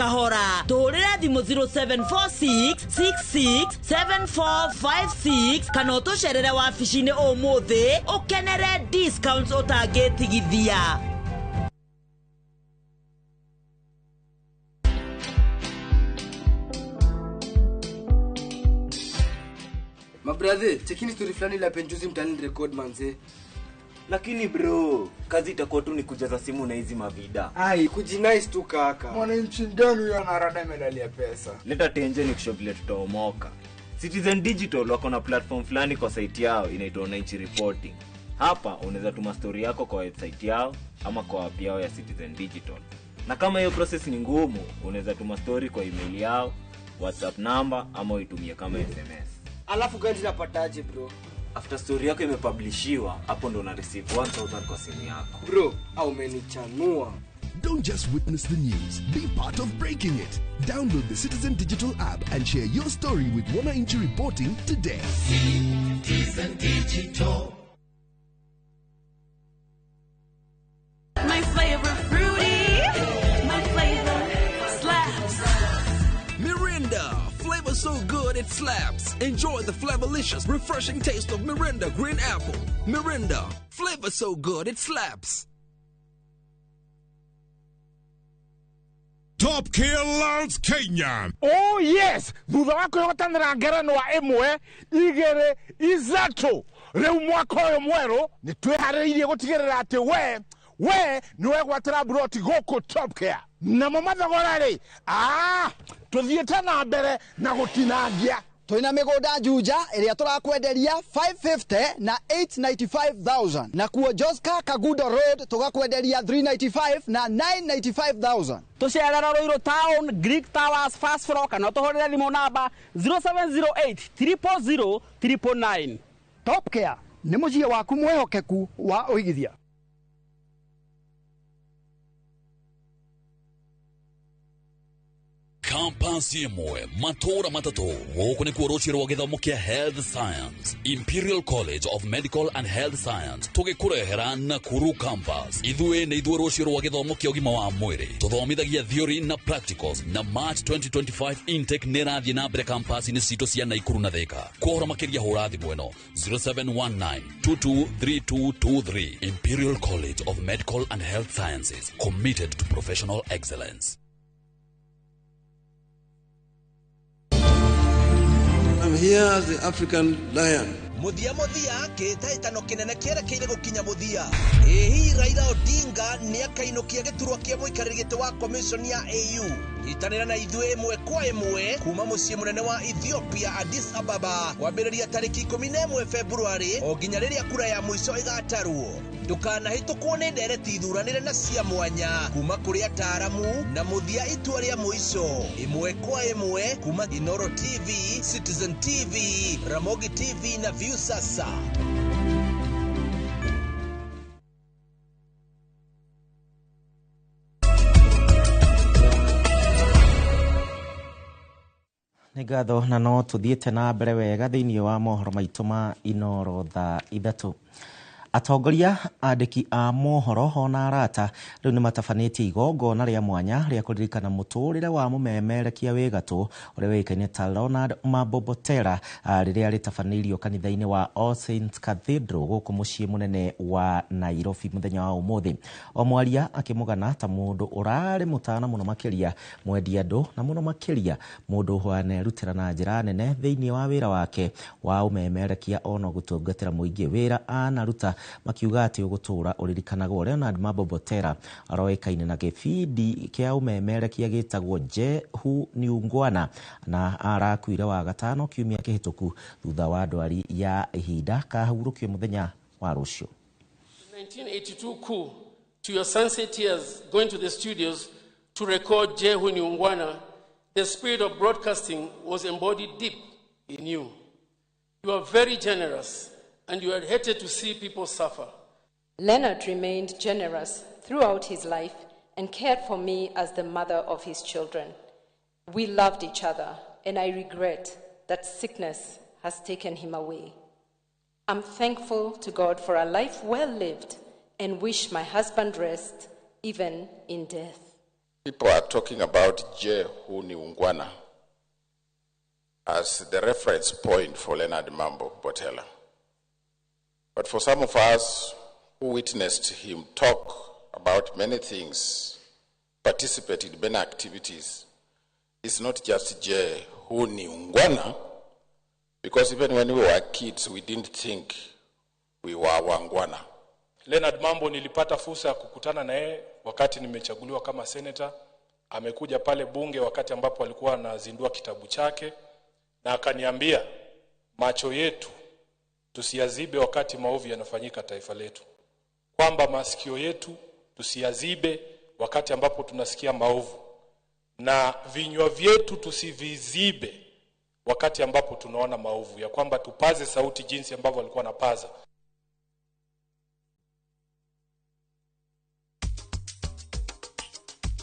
Speaker 21: tuhurire thimu 0746667456 kana utucerere wabici-ini umuthi ukenere discounts utangitigithia.
Speaker 22: Mabrother, chekini story fulani la penjuzi mtani record manze.
Speaker 23: Lakini bro, kazi itakuwa tu ni kujaza simu na hizi mavida.
Speaker 22: Ai, kujinice tu kaka.
Speaker 24: Mwananchi gani huyo anarada medalia pesa?
Speaker 23: Leta tenje ni kusho vile tutaomoka. Citizen Digital wako na platform fulani kwa site yao inaitwa Wananchi Reporting. Hapa unaweza tuma story yako kwa website yao ama kwa app yao ya Citizen Digital. Na kama hiyo process ni ngumu, unaweza tuma story kwa email yao, WhatsApp number ama uitumie kama SMS.
Speaker 22: Alafu gani napataje bro?
Speaker 23: After story yako imepublishiwa, hapo ndo una receive 1000 kwa simu yako.
Speaker 22: Bro, au umenichanua.
Speaker 25: Don't just witness the news, be part of breaking it. Download the Citizen Digital app and share your story with Wananchi Reporting today. Citizen Digital.
Speaker 21: My favorite fruity, my flavor slaps.
Speaker 25: Mirinda, flavor so good it slaps. Enjoy the flavorlicious, refreshing taste of Mirinda Green Apple. Mirinda, flavor so good it slaps.
Speaker 26: Top Gear Lounge Kenya.
Speaker 11: Oh yes, thutha wa kwihotanira ngerenwa imwe igere izatu riu mwaka uyu mweru ni twihariirie gutigirira ati we niwe gwatira broti guku Top Gear na mathogora ri tuthiete na mbere na gutinangia.
Speaker 27: Twina migunda juja iria turakwenderia 550 na 895,000 na kuo Joska Kagudo Road tugakwenderia 395 na 995,000.
Speaker 14: Tucerera Ruiru Town, Greek Towers, Fast Floor kana tuhorera thimo namba 0708 300 999.
Speaker 27: Top Gear ni mucie waku mwehokeku wa uigithia.
Speaker 28: Campus imwe matura matatu woku ni kuorochirwa githomo kia Health Science Imperial College of Medical and Health Science tugikurehera Nakuru campus ithue ni ithue rochirwa githomo kia ugima wa mwiri tuthomithagia theory na practicals na March 2025 intake nirathie na mbere campus ni cito cia Naikuru na Thika kuhora makiria hura thimu eno 0719223223 Imperial College of Medical and Health Sciences committed to professional excellence.
Speaker 7: I'm here as the African lion,
Speaker 2: muthia kitaitano kinene kierekeire gukinya muthia. Hihi Raila Odinga ni akainukia giturwa kia muikarĩri wa commission ya AU. Itanira na ithue imwe kwa imwe kuma muciĩ munene wa Ethiopia Addis Ababa kwambĩrĩria tariki 11 February o nginya rĩrĩa kura ya mũico igatarwo. Ndukanahĩtũkwo nĩ ndereti ithuranĩre na cia mwanya kuma kũrĩ ataaramu na muthia itua rĩa mũico imwe kwa imwe kuma Inoro TV, Citizen TV, Ramogi TV na View Sasa.
Speaker 4: Nĩngatho na no tuthiĩte na mbere wega thĩinĩ wa mohoro maitũ ma Inoro thaa 3. Atongoria andĩki a mohoro ona arata rĩu nĩ matabanĩtie igongona rĩa mwanya rĩa kũririkana mũtũrĩre wa mũmemerekia wĩ gatũ ũrĩa wĩkaine ta Leonard Mabobotera rĩrĩa rĩtabanĩirio kanitha-inĩ wa All Saints Cathedral gũkũ mũciĩ mũnene wa Nairobi mũthenya wa ũmũthĩ. O mwaria akĩmũgana ta mũndũ ũrarĩ mũtana mũno makĩria mwendia andũ na mũno makĩria mũndũ wanerutĩra na njĩra nene thĩinĩ wa wĩra wake wa ũmemerekia ona gũtungatĩra mũingĩ wĩra anaruta makiuga atĩ ũgũtũra ũririkanagwo. Leonard Mabobotera aroĩkaine na gĩbindi kĩa ũmemerekia gĩtagwo Jehu ni Ungwana na arakuire wa gatano kiumia kĩhĩtũku thutha wa ndwari ya ihinda kahurũkio mũthenya wa rũciũ.
Speaker 3: 1982 coup, to your sunset years, going to the studios to record Jehu ni Ungwana, the spirit of broadcasting was embodied deep in you. You are very generous, and you had hated to see people suffer.
Speaker 5: Leonard remained generous throughout his life and cared for me as the mother of his children. We loved each other, and I regret that sickness has taken him away. I'm thankful to God for a life well lived and wish my husband rest even in death.
Speaker 6: People are talking about Jehu ni Ungwana as the reference point for Leonard Mabobotera. But for some of us who witnessed him talk about many things, participated in many activities, it's not just Jehu ni Ungwana, because even when we were kids, we didn't think we were wangwana.
Speaker 8: Leonard Mambo nilipata fursa ya kukutana na yeye wakati nimechaguliwa kama senator. Amekuja pale bunge wakati ambapo alikuwa anazindua kitabu chake na akaniambia macho yetu tusiyazibe wakati maovu yanafanyika taifa letu, kwamba masikio yetu tusiyazibe wakati ambapo tunasikia maovu, na vinywa vyetu tusivizibe wakati ambapo tunaona maovu, ya kwamba tupaze sauti jinsi ambavyo alikuwa anapaza.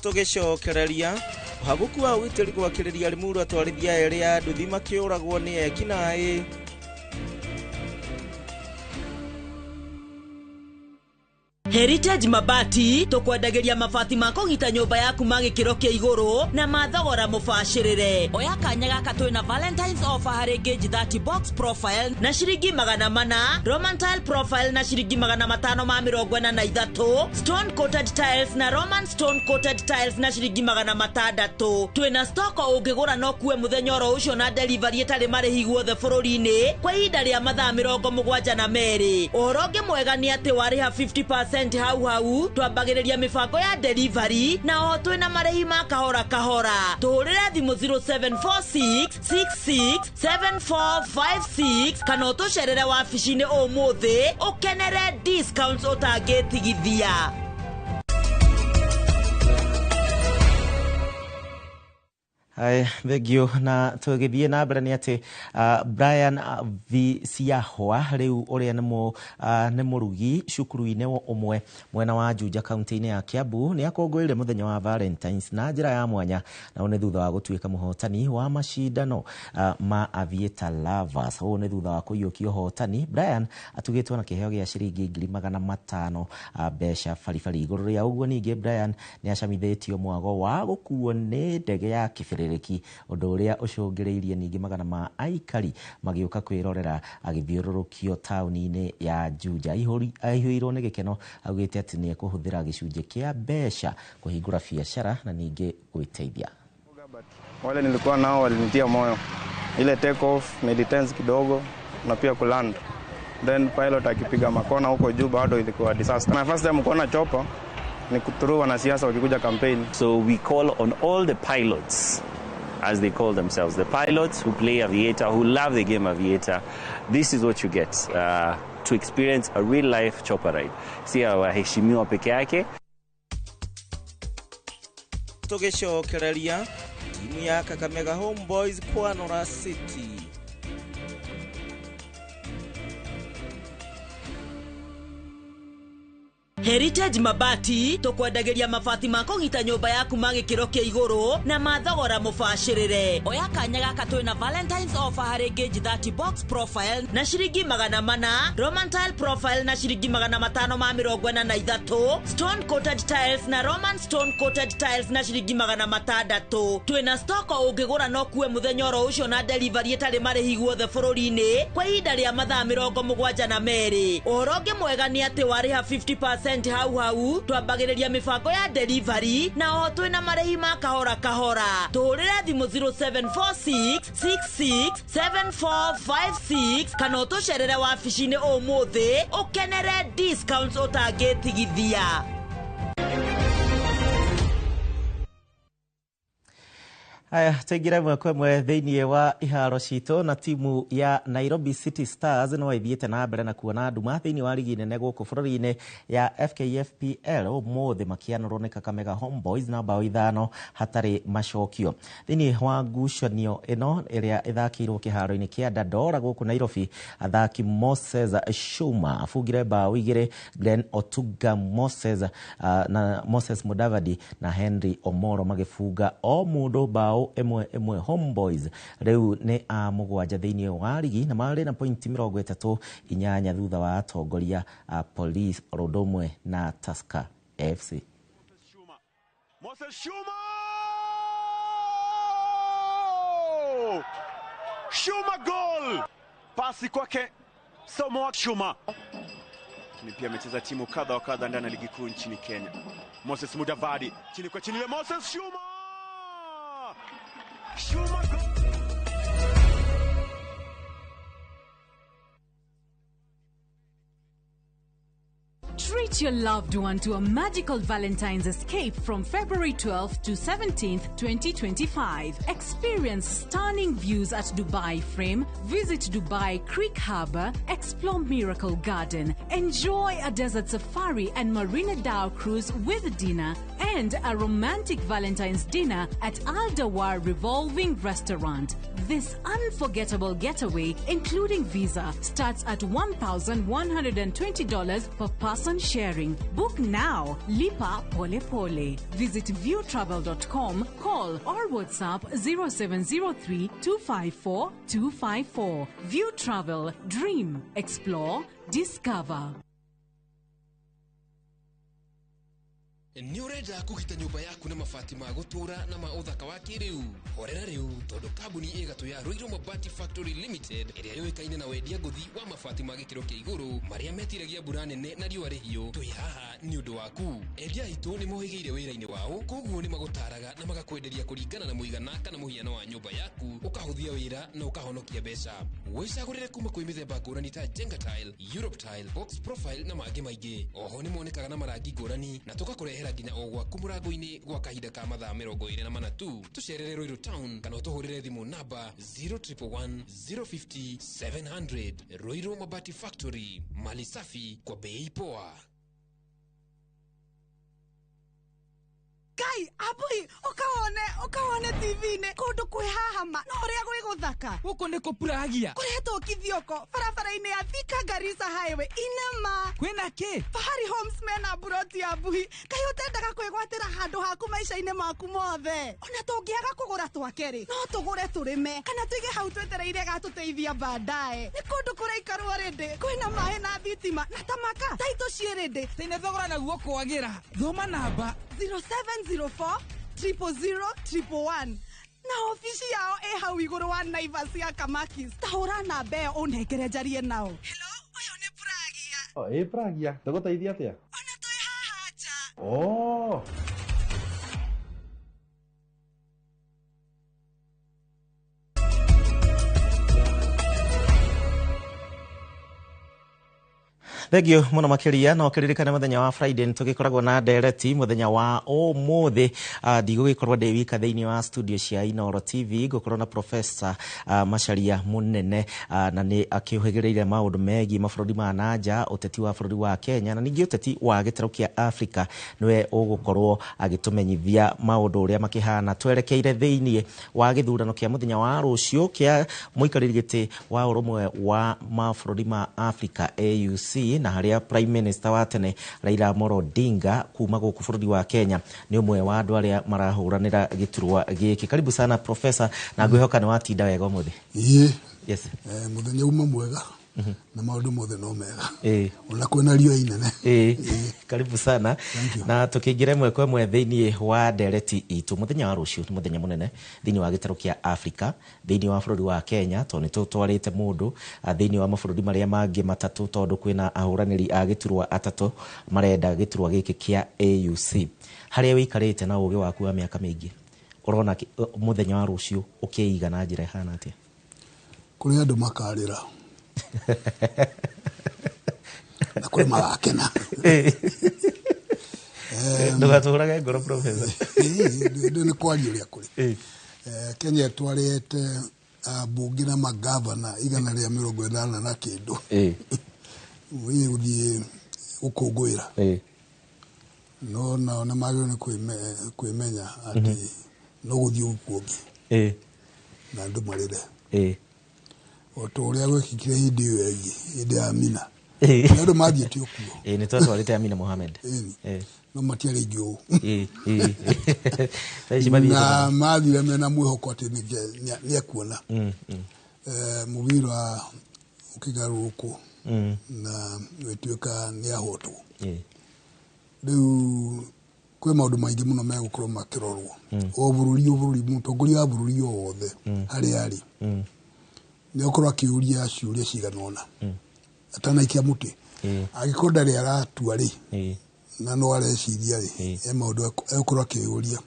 Speaker 4: Tũgĩcokereria haguku wa witĩri gwakĩrĩria Limuru atwarithia erĩ ya nduthi makĩũragwo nĩ ekinaĩ.
Speaker 21: Heritage Mabati tukwendageria mabati ma kũgita nyũmba yaku ma gĩkĩro kĩa igũrũ na mathogora mũbacĩrĩre. Oya kanya gaka twĩna Valentine's offer harĩ gauge 30 box profile na ciringi 400, Roman tile profile na ciringi 543, stone coated tiles na Roman stone coated tiles na ciringi 600. Twĩna stock ũngĩgũra no kuwe mũthenya oro ũcio na delivery ĩtarĩ marĩhi guothe bũrũri-inĩ kwa ihinda rĩa mathaa 72. Ũhoro ũngĩ mwega nĩ atĩ warĩha 50% hau twambagĩrĩria mibango ya delivery na o twĩna marĩhi ma kahora kahora. Tũhũrĩre thimũ 0746667456 kana ũtũcerere wabici-inĩ ũmũthĩ ũkenere discounts ũtangĩtigithia.
Speaker 4: Thegio na tũgĩthiĩ na mbere nĩ atĩ Brian Visiahwa rĩu ũrĩa nĩ mũrugi cukuru-inĩ ũmwe mwena wa Juja kaunti-inĩ ya Kiambu nĩ akũngũĩire mũthenya wa Valentines na njĩra ya mwanya, na ũũ nĩ thutha wa gũtuĩka mũhotani wa macindano ma Aviator Lovers. Ũũ nĩ thutha wa kũiyũkia ũhotani. Brian atugĩtwo na kĩheo gĩa ciringi 500 mbeca baribari. Igũrũ rĩa ũguo ningĩ Brian nĩ acamithĩtio mwago wa gũkuo nĩ ndege ya kĩbĩrĩrĩki, ũndũ ũrĩa ũcũngĩrĩirie ningĩ magana ma aikari magĩũka kwĩrorera agĩthiũrũrũkio taũni-inĩ ya Juja. Aihũirwo nĩ gĩkeno, augĩte atĩ nĩ ekũhũthĩra gĩcunjĩ kĩa mbeca kũhingũra biacara na ningĩ gwĩteithia.
Speaker 9: Wale nilikuwa nao walinitia moyo. Ile take off made tense kidogo,
Speaker 1: na pia kuland. Then pilot akipiga makona huko juu bado ilikuwa disaster. My first time kuona chopper ni through wanasiasa wakikuja campaign.
Speaker 9: So we call on all the pilots, as they call themselves, the pilots who play aviator, who love the game aviator. This is what you get to experience a real life chopper ride. Si waheshimiwa peke yake.
Speaker 4: Tugicokereria timu ya Kakamega Homeboys kwa Nora City.
Speaker 21: Heritage Mabati tukwendageria mabati ma kũgita nyũmba yaku ma gĩkĩro kĩa igũrũ na mathogora mũbacĩrĩre. Oya kanya gaka twĩna Valentine's offer harĩ gauge 30 box profile na ciringi 400, Roman tile profile na ciringi 543, stone coated tiles na Roman stone coated tiles na ciringi 600. Twĩna stock ũngĩgũra no kuwe mũthenya oro ũcio na delivery ĩtarĩ marĩhi guothe bũrũri-inĩ kwa ihinda rĩa mathaa 72. Ũhoro ũngĩ mwega nĩ atĩ warĩha 50% hau twambagĩrĩria mibango ya delivery na o twĩna marĩhi ma kahora kahora. Tũhũrĩre thimũ 0746667456 kana ũtũcerere wabici-inĩ ũmũthĩ ũkenere discounts ũtangĩtigithia.
Speaker 4: Haya, tegire mwe thĩinĩ wa iharo citũ na timu ya Nairobi City Stars no ithiĩte na mbere na kuona nduma thĩinĩ wa ligi nene gũkũ bũrũri-inĩ ya FKFPL ũmũthĩ makĩanũrwo nĩ Kakamega Homeboys na bao 5 hatarĩ macokio. Thĩinĩ wa ngucanio ĩno ĩrĩa ĩthakĩirwo kĩharo-inĩ kĩa Dandora gũkũ Nairobi, athaki Moses Shuma abungire bao 2, Glenn Otuga Moses na Moses Mudavadi na Henry Omoro magĩbunga o mũndũ bao emwe. Homeboys rĩu nĩ a mũgwanja thĩinĩ wa ligi na marĩ na pointi 38 thutha wa atongoria Police Rodomwe na Tusker FC.
Speaker 10: Moses Shuma! Shuma goal! Pasi kwake Samoa Shuma. Lakini pia amecheza timu kadha wa kadha ndani ya ligi kuu nchini Kenya. Moses Mudavadi chini kwa chini, Moses Shuma! Shuma goal!
Speaker 12: Treat your loved one to a magical Valentine's escape from February 12th to 17th, 2025. Experience stunning views at Dubai Frame, visit Dubai Creek Harbour, explore Miracle Garden, enjoy a desert safari and Marina Dow cruise with dinner, and a romantic Valentine's dinner at Al Dawar Revolving Restaurant. This unforgettable getaway, including visa, starts at $1,120 per person sharing. Book now. Lipa Pole Pole. Visit viewtravel.com, call or WhatsApp 0703 254 254. View Travel. Dream. Explore. Discover.
Speaker 13: Nĩ ũrenda kũgita nyũmba yaku na mabati ma gũtũra na ma ũthaka wa kĩrĩu? Horera rĩu tondũ kambuni ĩgatũ ya Ruiru Mabati Factory Limited ĩrĩa yũĩkaine na wendia ngũthi wa mabati ma gĩkĩro kĩa igũrũ marĩa metiragia mbura nene na riũa rĩhiũ. Twĩ haha nĩ ũndũ waku. Endia aitũ nĩ mohĩgĩire wĩra-inĩ wao, koguo nĩ magũtaraga na magakwenderia kũringana na mũigana kana mũhiano wa nyũmba yaku, ũkahũthia wĩra na ũkahonokia mbeca. Wĩcagũrĩre kuma kwĩ mĩthemba ngũrani ta Jenga Tile, Europe Tile, Box Profile na mangĩ maingĩ. Oho nĩ monekaga na marangi ngũrani na tũgakũrehera nginya o gwaku mũrango-inĩ gwa kahinda ka mathaa 24 tu. Tũcerere Ruiru Town kana ũtũhũrĩre thimũ namba 0111 050 700. Ruiru Mabati Factory, mali safi kwa bei poa.
Speaker 15: Kai, abui, ukaone TV-inĩ kũndũ kwĩhahama no ũrĩa gwĩ gũthaka.
Speaker 16: Gũkũ nĩ kũpuragia.
Speaker 15: Kũrehetwo kithioko barabara-inĩ ya Thika Garissa Highway inema.
Speaker 16: Kwĩna kĩ?
Speaker 15: Fahari Homes mena buroti ya buhi. Kai ũtendaga kwĩgwatĩra handũ haku maica-inĩ maku mothe. Ona tũngĩaga kũgũra twakerĩ no tũgũre tũrĩme kana tũige hau twetereire gatũteithia baadaye. Nĩ kũndũ kũraikarwo rĩndĩ, kwĩna maĩ na thitima na tamaka. Taitũ ciĩ rĩndĩ.
Speaker 16: Tene thogora naguo kwagĩra. Thoma namba
Speaker 15: 0704 000 111. Na ofisi yao hau igũrũ wa Naivas ya Kamakis. Tahũra namba ĩyo ũnengere njarie nao. Hello, ũyũ nĩ Pragia.
Speaker 17: Pragia, ndagũteithia atĩa?
Speaker 15: Ona twĩ haha nja.
Speaker 17: Oh.
Speaker 4: Thegio muno makiria no kiririkane muthenya wa Friday nitugikoragwo na ndereti muthenya wa umuthi ndigugikorwo ndi wika thiini wa studio cia Inoro TV gukorwo na Professor Macharia munene na ni akiuhigireire maundu megi mabururi ma nanja uteti wa bururi wa Kenya na ningi uteti wa gitaro kia Africa niwe ugukorwo agitumenyithia maundu uria makihana twerekeire thiini wa githurano kia muthenya wa rucio kia muikariri giti wa urumwe wa mabururi ma Africa AUC na haria Prime Minister wa tene Raila Amolo Odinga kuma guku bururi wa Kenya ni umwe wa andu aria marahuranira giturwa giki. Karibu sana Professor na ngwihoka ni watinda wega umuthi. Yes.
Speaker 18: Muthenya uma mwega na maundu mothe no mega. Ona kwena rio inene.
Speaker 4: Karibu sana. Na tukiingira mwe kwa mwe thiini wa ndereti itu muthenya wa rucio muthenya munene thiini wa gitaro kia Africa thiini wa bururi wa Kenya to ni tutwarite mundu thiini wa mabururi maria mangi matatu tondu kwina ahuraniri a giturwa atatu marenda giturwa giki kia AUC. Haria wikarite na ugi waku wa miaka mingi urona muthenya wa rucio ukiiga na njira hana atia?
Speaker 18: Kuri andu makarira na kuri magakena.
Speaker 4: Ndugaturage ngoro Professor.
Speaker 18: Ni kwaria ria kuri. Kenya twarete bunge na magavana igana ria 80 na kindu. Wi uthie ukungwira. No na magio ni kwimenya ati no guthie ukuongi. Na andu marire. Otoria gwikikire hindi iyo yengi hindi ya Amina. Nado mathiete okuo.
Speaker 4: Ni twatwarite Amina Mohamed.
Speaker 18: No matiari ngiu. Na mathire mena mwihoko ati ni akuona. Mubira ukigaruko na wetuika ni ahotwo. Riu kwe maundu maingi muno megukorwo makirorwo. O bururi mutongoria wa bururi wothe hari ari. Ni okorwa kiuria ciuria ciganona. Atanaikia muti. Agikorda ri aratua ri. Na no areciria ri. Maundu okorwa kiuria.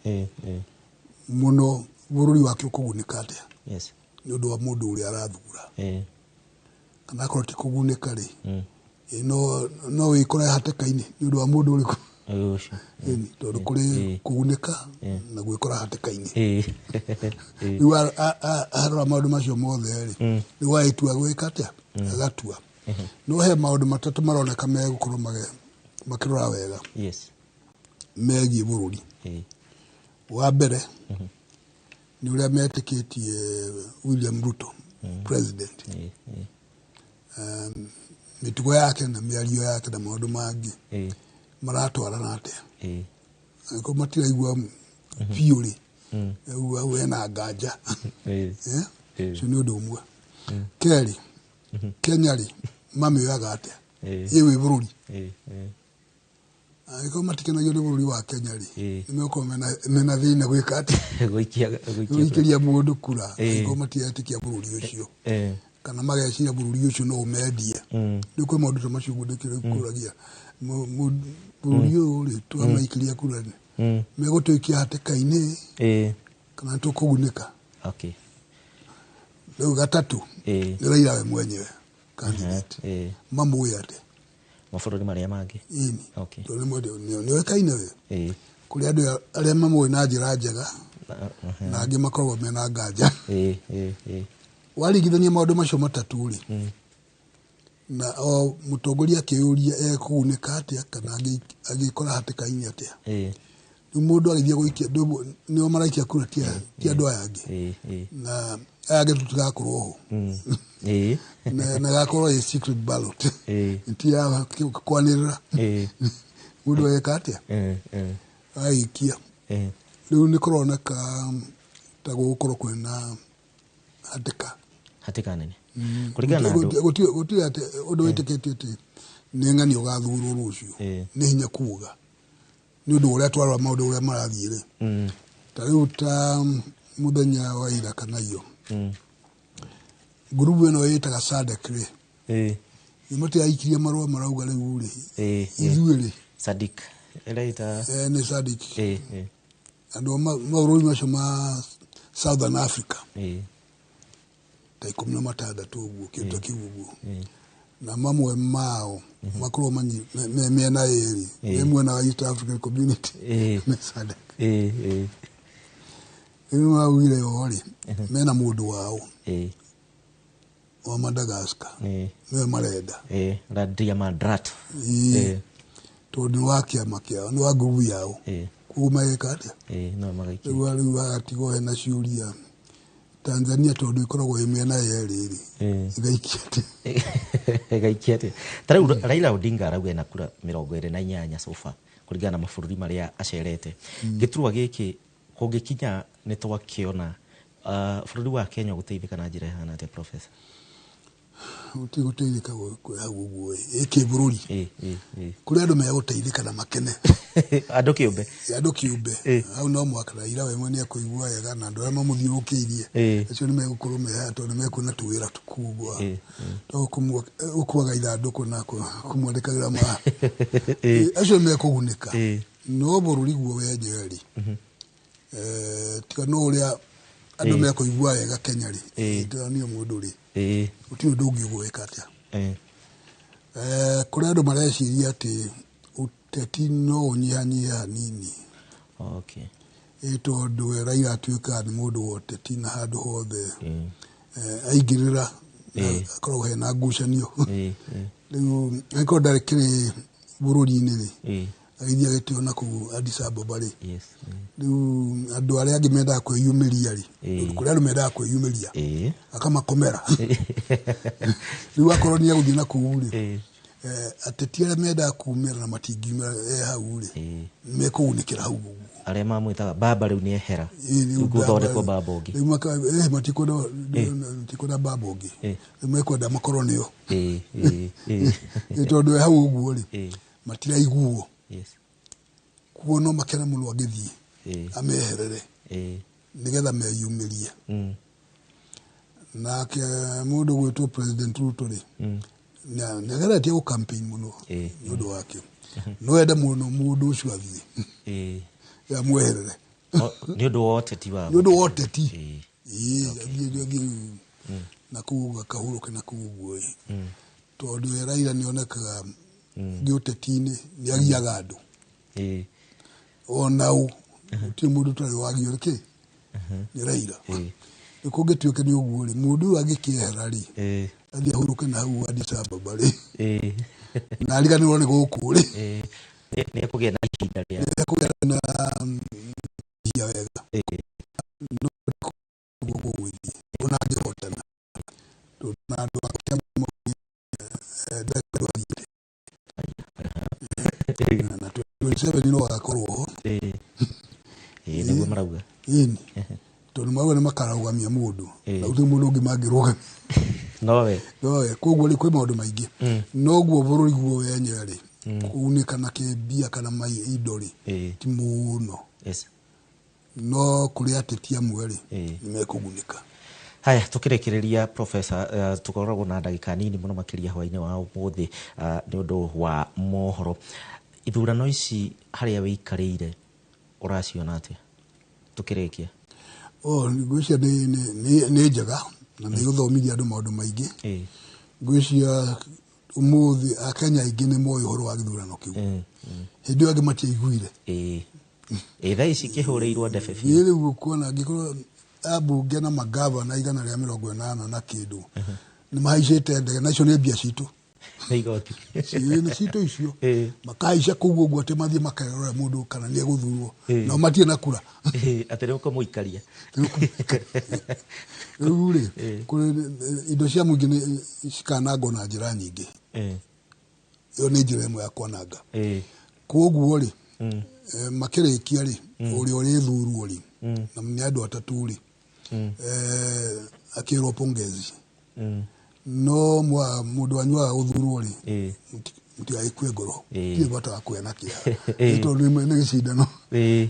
Speaker 18: Muno bururi wake ukugunika atia. Ni undu wa mundu uri arathura. Kana akorwo ti kugunika ri. No wikora hateka-ini ni undu wa mundu uri tondu kuri kugunika na gwikora hateka-ini. Riu arora maundu macio mothe ri ni waitua gwika atia agatua. No he maundu matatu maroneka megukorwo makirora wega megie bururi. Wa mbere ni uria metikitie William Ruto president. Mitugo yake na miario yake na maundu mangi maratwarana atia. Ko matira igwa fiuri. We na nganja. So ni undu umwe. Keri Kenya ri mami yaga atia. Iwe bururi. Ko matikenayo ni bururi wa Kenya ri. Nimeko mena thina gwika atia. Gwikiria mundu kura. Ko matiatikia bururi ucio. Kana mageciria bururi ucio no umendie. Ni kwe maundu tamacugundikire kuragia. Bururi uri twamaikiria kura ni. Megotuikia hateka-ini. Kana tukugunika.
Speaker 4: Okay.
Speaker 18: Riu gatatu ni Raila we mwenyewe candidate. Mamu yate.
Speaker 4: Mabururi maria mangi.
Speaker 18: Okay. Tole modo ni wekaine we. Kuri andu aria mamwe na njira njega. Na angi makorwo mena nganja. Warigithania maundu macio matatu ri. Na o mutongoria kiuria kugunika atia kana agikora hateka-ini atia. Ni mundu agithia guikia ni o maraikia kura ti andu aya angi. Na age tutigakorwo ho. Na gakorwo a secret ballot. Nti ya kwanirira. Mundu eka atia. Aikia. Riu ni koroneka ta gukorwo kwena hateka nene.
Speaker 4: Kurigana ndu
Speaker 18: guti ate undu witikitite ni ng'ani ugathurwo rucio. Ni hinya kuuga. Ni undu uria twarwa maundu uria marathire. Ta riu ta muthenya wa ira kana iyo. Grupu eno yetaga SADC ri. Imoti aikiria marua marauga riu ri. Ithuiri
Speaker 4: SADC. Eleita
Speaker 18: ni SADC. Andu mauroi macio ma Southern Africa. Ta 16 uguo kitu kiuguo. na mamwe mao makro manyi me na eri emwe na East African Community me SADC ema wile ori me na mudu wao wa Madagascar me mareda
Speaker 4: radia madrat
Speaker 18: to ni wakia makia ni wagubu yao kuma ekade
Speaker 4: no magaiki
Speaker 18: wali watigo na shuria Tanzania to do ikoragwo imena yeri igaikiete
Speaker 4: igaikiete tara Raila Odinga arauga na kura 28 sofa kuringana na mabũrũri maria acerete giturwa giki kungikinya ni twakiona bũrũri wa Kenya guteithika na njira hana te professor
Speaker 18: utiguteithika kwa gugu eke bururi kuri andu me guteithika na makene
Speaker 4: andu kiumbe
Speaker 18: au no mwaka Raila we mwene akuigua yega na andu arĩa mamuthiũrũkĩirie acio nĩ megũkorwo meha tondũ nĩ mekuona tuwĩra tukugwa to ukuaga ithandũkũ na kumwandĩkagĩra ma acio nĩ mekũgunĩka no bũrũri guo wenjeri tiga no ũrĩa andu mekũigua yega Kenya ri ndio mũndũ ri uti undu ũngĩgwĩka atĩa kuri andu mareciria ati uteti no unyihanyiha nini tondu Raila atuĩka nĩ mũndũ wa ũteti na handũ hothe aingĩrĩra akoragwo hena ngucanio rĩu angĩkorwo ndarĩ kĩrĩ bũrũri-inĩ rĩ agithia gĩtĩo na kũu Addis Ababa rĩ rĩu andũ arĩa angĩ mendaga kwĩyumĩria rĩ kũrĩ andũ mendaga kwĩyumĩria akamakomera rĩu akorwo nĩ agũthiĩ na kũu rĩ ateti arĩa mendaga kumĩra na matingiumĩra hau rĩ mekũgunĩkĩra hau ũguo
Speaker 4: arĩa mamwĩtaga baba rĩu nĩ ehera gũthondekwo baba ũngĩ
Speaker 18: rĩu matikũna baba ũngĩ rĩu mekwenda makorwo nĩo tondũ hau ũguo rĩ matiraiguo kuo no makena mũno agĩthiĩ ameherere nigetha meyumĩrie nake mũndũ gwĩtwo President Ruto rĩ nĩageretie gũ campaign mũno nĩ ũndũ wake no enda mũno mũndũ ũcio athiĩ amweherere
Speaker 4: nĩ ũndũ wa ũteti wao
Speaker 18: nĩ ũndũ wa ũteti na kuuga kahurũke na kuuguo tondũ Raila nĩonekaga gĩũteti-inĩ nĩagiaga andũ onau ti mũndũ twarĩ wagio rĩkĩ nĩ Raila nĩkũngĩtuĩke nĩ ũguo rĩ mũndũ ũyũ agĩkĩehera rĩ athiĩ ahurũke na hau Addis Ababa rĩ na ariganĩrwo nĩ gũkũ rĩ
Speaker 4: nĩekũgĩa na ihinda rĩa
Speaker 18: nĩekũgĩa na ihinda wega no gũgũgũithie ona angĩhotana tondũ na andũ ake na 27 no agakorwo ho
Speaker 4: nĩguo marauga
Speaker 18: tondũ mauga nĩ makaraugamia mũndũ na gũtirĩ mũndũ ũngĩ mangĩrũgamia
Speaker 4: nowe
Speaker 18: koguo rĩ kwĩ maũndũ maingĩ noguo bũrũri guo wenye rĩ kuunĩka na kĩmbia kana indo rĩ ti mũno no kũrĩ ateti amwe rĩ nĩ mekũgunĩka.
Speaker 4: Haya tukirekereria professor tukoragwo na ndagika nini muno makiria hwainĩ wa ũmũthĩ nĩ ũndũ wa mohoro ithurano ici harĩa wĩikarĩire ũraciona atĩa tukĩrĩkia
Speaker 18: ngwĩcia nĩ njega na nĩ gũthomithia andũ maũndũ maingĩ ngwĩcia ũmũthĩ Akenya aingĩ nĩ moĩ ũhoro wa gĩthurano kĩu hĩndĩ ĩyo angĩ matiaiguire
Speaker 4: thaa ici kĩhũrĩirwo ndebe
Speaker 18: rĩu kuona angĩkorwo abunge na magavana igana rĩa 80 na kĩndũ nĩ mahaicĩte ndege na icio nĩ mbia citũ
Speaker 4: igoti
Speaker 18: nĩ citũ icio makaica kũu ũguo atĩ mathiĩ makerora mũndũ kana nĩ egũthurwo na matirĩ na kura
Speaker 4: atĩ nĩ ũkũmũikaria
Speaker 18: rĩu rĩ kũrĩ indo cia mũingĩ nĩ cikanangwo na njĩra nyingĩ ĩyo nĩ njĩra ĩmwe ya kwananga koguo rĩ makĩrĩkia rĩ ũrĩa ũrĩthurwo rĩ na nĩ andũ atatũ rĩ akĩrwo pongezi no mũndũ wanyuaga gũthurwo rĩ mũtigagĩkue ngoro tiĩ bata wa kwena kĩeha tondũ nĩ gĩcindano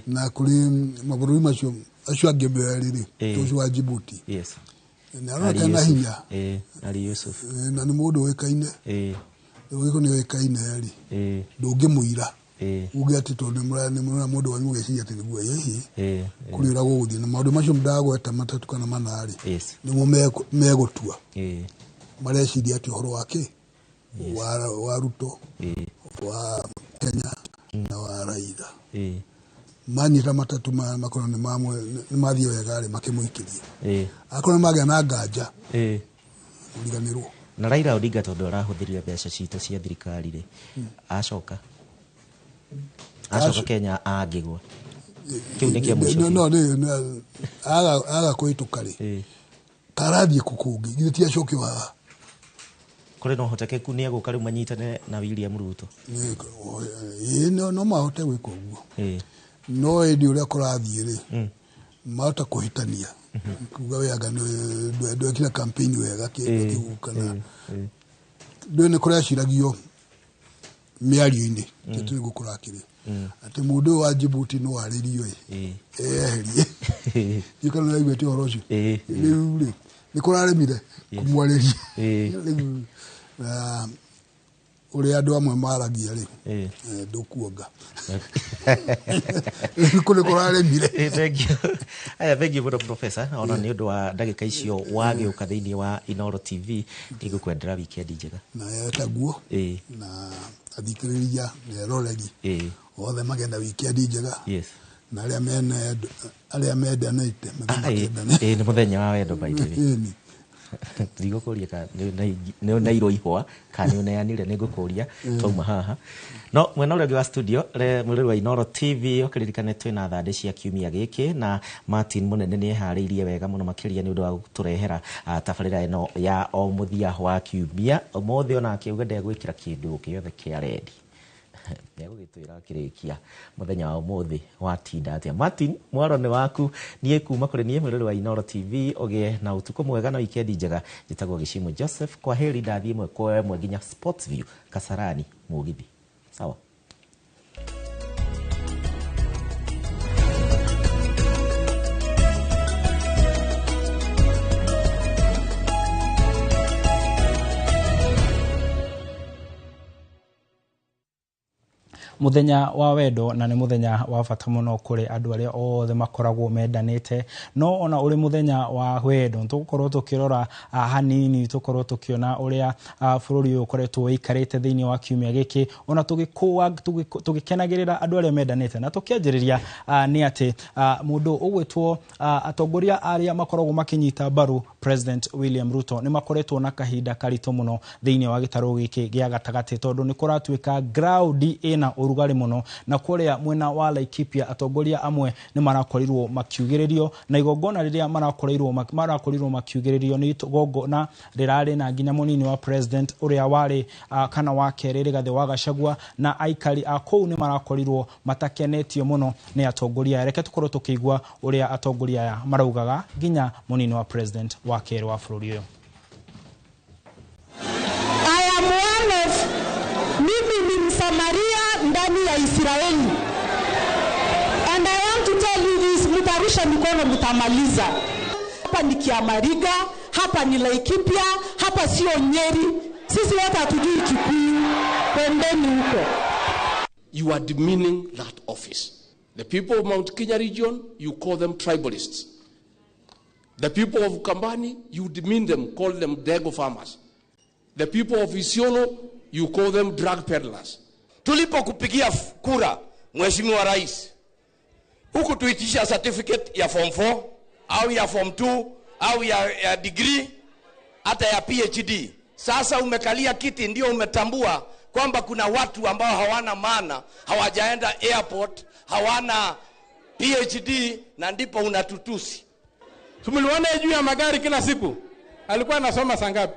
Speaker 18: na kũrĩ mabũrũri macio acio angĩ merĩ rĩ tũcio wa Djibouti nĩ aroneka na hinya na nĩ mũndũ ũĩkaine ũgĩko nĩ ũĩkaine rĩ ndũngĩmũira uge atĩ tondũ nĩ mũndũ wanyu gĩciria atĩ nĩguo hihi kũrĩ ũrĩa gũgũthiĩ na maũndũ macio ndagweta matatũ kana mana rĩ nĩmo megũtua mareciria atĩ ũhoro wake wa Ruto wa Kenya na wa Raila manyita matatu makono ni mamwe ni mathio wega ri makimuikiria akona maga na nganja ndiganirwo
Speaker 4: na Raila Odinga tondu arahuthiria mbeca citu cia thirikari ri acoka Kenya agigwa kiu ni kia mwisho
Speaker 18: no aga kuituka ri karathie kukungi githia coki wa
Speaker 4: kore no hotekeku ni aguka riu manyitane na William Ruto
Speaker 18: no mahote gwika uguo no edi uria kurathie ri mahota kuhitania kuga wega ndo kila campaign wega kigukana ndo ne kurashiragio miario-ini kitu ni gukurakire ati mundu wa Djibouti no aririo yikana ibeti orojo riu ni kuraremire kumwareria uri andu amwe maragia ri ndukuonga kule kuraremire
Speaker 4: thank you for the professor ona ni undu wa ndagika icio wagiuka thiini wa Inoro TV igukwendera weekend njega
Speaker 18: na yetaguo na athikiriria ne roreri othe magenda weekend njega na aria mendanite
Speaker 4: ni muthenya wa wendo by the way Ndigokuria ka ne nairo ihwa kana uneanire nigukuria twauma haha no mwena ule wa studio le muri wa Inoro TV okiririkane twina thande cia kiumia giki na Martin Munene ni ehariirie wega muno makiria ni undu wa guturehera tabarira ino ya o muthia wa kiumia omothe ona akiuga ndegwikira kindu kiothe kia ready ndegugitwira kirikia muthenya wa umuthi wa tinda atia Martin mwaro ni waku nie kuma kuri nie muri wa Inoro TV ogie na utuko mwega na weekend njega jitagwo Gishimu Joseph kwa heri ndathie mwe kwa mwe ginya Sports View Kasarani Mugithi sawa
Speaker 11: muthenya wa wendo na ni muthenya wa bata muno kuri andu aria othe makoragwo mendanite no ona uri muthenya wa wendo tukorwo tukirora hanini tukorwo tukiona uria bururi uyu ukoretwo ikarite thiini wa kiumia giki ona tugikenagirira andu aria mendanite na tukianjiriria ni ati mundu ugwitwo atongoria aria makoragwo makinyita baru President William Ruto ni makoretwo na kahinda karito muno thiini wa gitaro giki gia gatagati tondu ni kuratwika ground ina urugari muno na kuria mwena wa Laikipia atongoria amwe ni marakorirwo makiugiririo na igongona riria marakorirwo makiugiririo ni igongona rirari na nginya munini wa president uria wari kana wa kerere gathe wa Gachagua na aikari akou ni marakorirwo matakenetio muno ni atongoria reke tukorwo tukigwa uria atongoria aya maraugaga nginya munini wa president wa kerere wa bururi uyu
Speaker 19: Samaria ndani ya Israeli. And I want to tell you this, mutarusha mikono mutamaliza. Hapa ni Kiamariga, hapa ni Laikipia, hapa sio Nyeri. Sisi wote hatujui Kikuyu. Pembeni huko.
Speaker 20: You are demeaning that office. The people of Mount Kenya region, you call them tribalists. The people of Kambani, you demean them, call them Dego farmers. The people of Isiolo, you call them drug peddlers.
Speaker 22: Tulipokupigia kura Mheshimiwa Rais, huku tuitisha certificate ya form 4 au ya form 2 au ya degree hata ya PhD. Sasa umekalia kiti ndio umetambua kwamba kuna watu ambao hawana maana, hawajaenda airport, hawana PhD na ndipo unatutusi.
Speaker 8: Tumeliona juu ya magari kila siku. Alikuwa anasoma sangapi?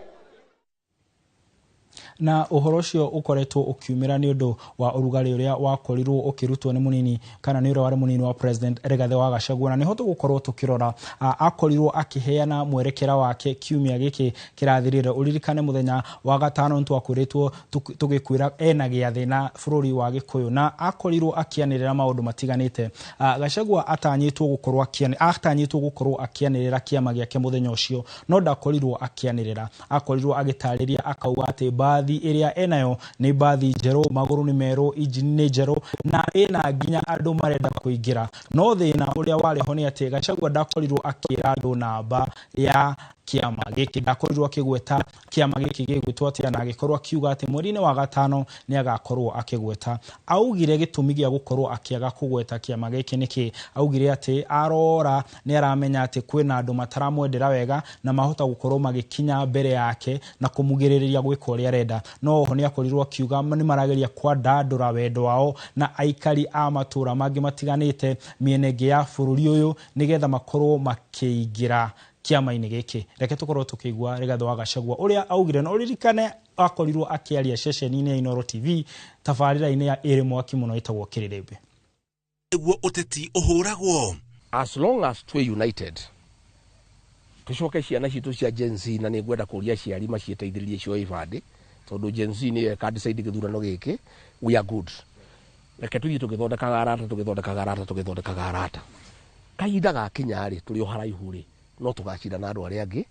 Speaker 11: na uhoro ucio ukoretwo ukiumira ni undu wa urugari uria wakorirwo ukirutwo ni munini kana ni uria wari munini wa president Rigathi wa Gachagua na ni hoto gukorwo tukirora akorirwo akiheana mwerekera wake kiumia giki kirathirire uririkane muthenya wa gatano ntwakuritwo tugikwira ena giathi na bururi wa Gikuyu na akorirwo akianirira maundu matiganite Gachagua atanyitwo gukorwo akianirira kiama giake muthenya ucio no ndakorirwo akianirira akorirwo agitariria akauga ati bathi iria enayo ni bathi njeru maguru ni meru injini njeru na ena ginya andu marenda kuingira no thina uria wari ho ni ati Gachagua ndakorirwo akira andu namba ya kiama giki ndakorirwo akigweta kiama giki gigwitwo atia na agikorwo akiuga ati mweri-ini wa gatano ni agakorwo akigweta. Augire gitumi gia gukorwo akiaga kugweta kiama giki niki, augire ati arora ni aramenya ati kwina andu mataramwendera wega na mahota gukorwo magikinya mbere yake na kumugiriria gwika uria arenda, no ho ni akorirwo akiuga ni marageria kwandandura wendo wao na aikari a matura mangi matiganite mienege ya bururi uyu nigetha makorwo makiingira kiama-ini giki. Reke tukorwo tukigwa Rigathi wa Gachagua uria augire no ririkane akorirwo akiaria ceceni-ini ya Inooro TV tabarira-ini ya iri mwaki muno itagwo Kirirembe.
Speaker 2: Eguo uteti uhuragwo
Speaker 22: as long as we united tucoke ciana citu cia Gen Z na ningwenda kuria ciari macieteithiririe cio ibande tondu Gen Z ni ka decide githurano giki we are good. Reke tuthie tugithondekaga arata kahinda ga kinyari turi o haraihu ri no tugacira na andu aria angi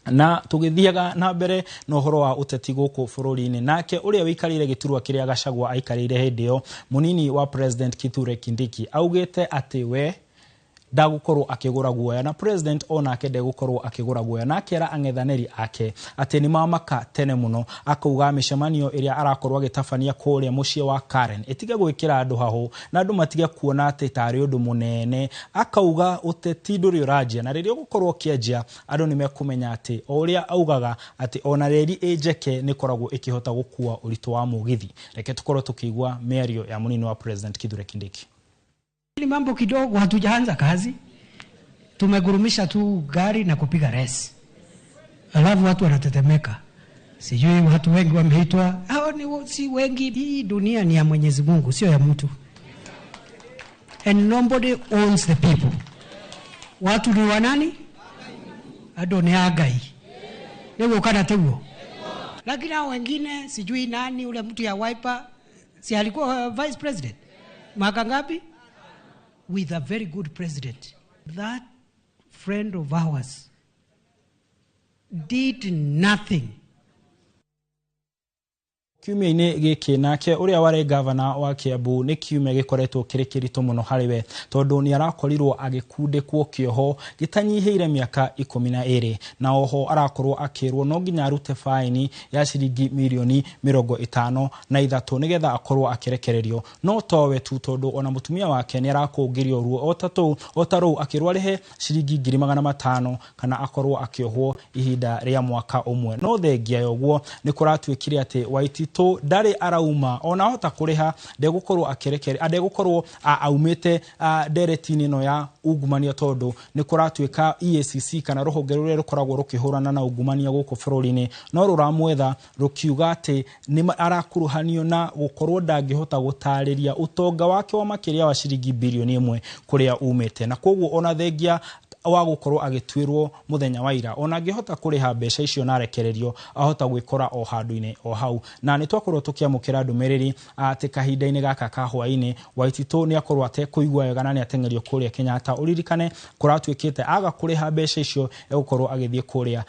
Speaker 22: na tugithiaga na mbere no horo wa uteti guku bururi-ini. Nake uria wikarire giturwa kiria Gachagua aikarire hindio munini wa President Kithure Kindiki augite ati we ndagukorwo akigura guoya na president ona akende gukorwo akigura guoya na akera ang'ethaniri ake ati ni mamaka tene muno. Akauga mishemanio iria arakorwo agitabania kuria mucie wa Karen itiga gwikira andu haho na andu matige kuona ati tari undu munene. Akauga uteti nduri urajia na riria gukorwo kienjia andu ni mekumenya ati uria augaga ati ona reri ejeke ni koragwo ikihota gukua uritu wa mugithi. Reke tukorwo tukigwa miario ya munini wa President Kithure Kindiki.
Speaker 7: Ni mambo kidogo, hatujaanza kazi, tumegurumisha tu gari na kupiga resi, alafu watu wanatetemeka. Sijui watu wengi wameitwa, hao ni si wengi. Hii dunia ni ya Mwenyezi Mungu, sio ya mtu, and nobody owns the people. Watu ni wanani? Adoni agai leo kana tewo, lakini hao wengine sijui nani. Ule mtu ya Wiper si alikuwa vice president mwaka ngapi? With a very good president. That friend of ours did nothing.
Speaker 11: Kiumia-ini giki nake uria wari governor wa Kiambu ni kiumia gikoretwo kirikirito muno hariwe tondu ni arakorirwo agikundikwo kioho gitanyihiire miaka 12 na oho arakorwo akirwo no nginya arute faini ya ciringi milioni 53 nigetha akorwo akirekererio. No towe tu tondu ona mutumia wake ni arakungirio ruo otaru akirwo arihe ciringi 500 kana akorwo akiohwo ihinda ria mwaka umwe. No thengia yoguo ni kuratwikire ati Waititu ndari arauma ona hota kuriha ndegukorwo akirekere adegukorwo aumite nderetini no ya ungumania tondu ni kuratwika EACC kana ruhonge ruria rukoragwo rukihurana na ungumania guku bururi-ini no ruramwetha rukiuga ati ni arakuruhanio na gukorwo ndangihota gutariria utonga wake wa makiria wa ciringi bilioni 1 kuria umite. Na koguo ona thengia wa gukorwo agitwirwo muthenya wa ira ona ngihota kuriha mbeca icio na rekererio ahota gwikora o handu-ini o hau. Na ni twakorwo tukiamukira ndumiriri ati kahinda-ini gaka ka hwaini Waititu ni akorwo atekuigwa wega na ni atengerio kuria Kenyatta. Uririkane kuratwikite aga kuriha mbeca icio egukorwo agithie kuria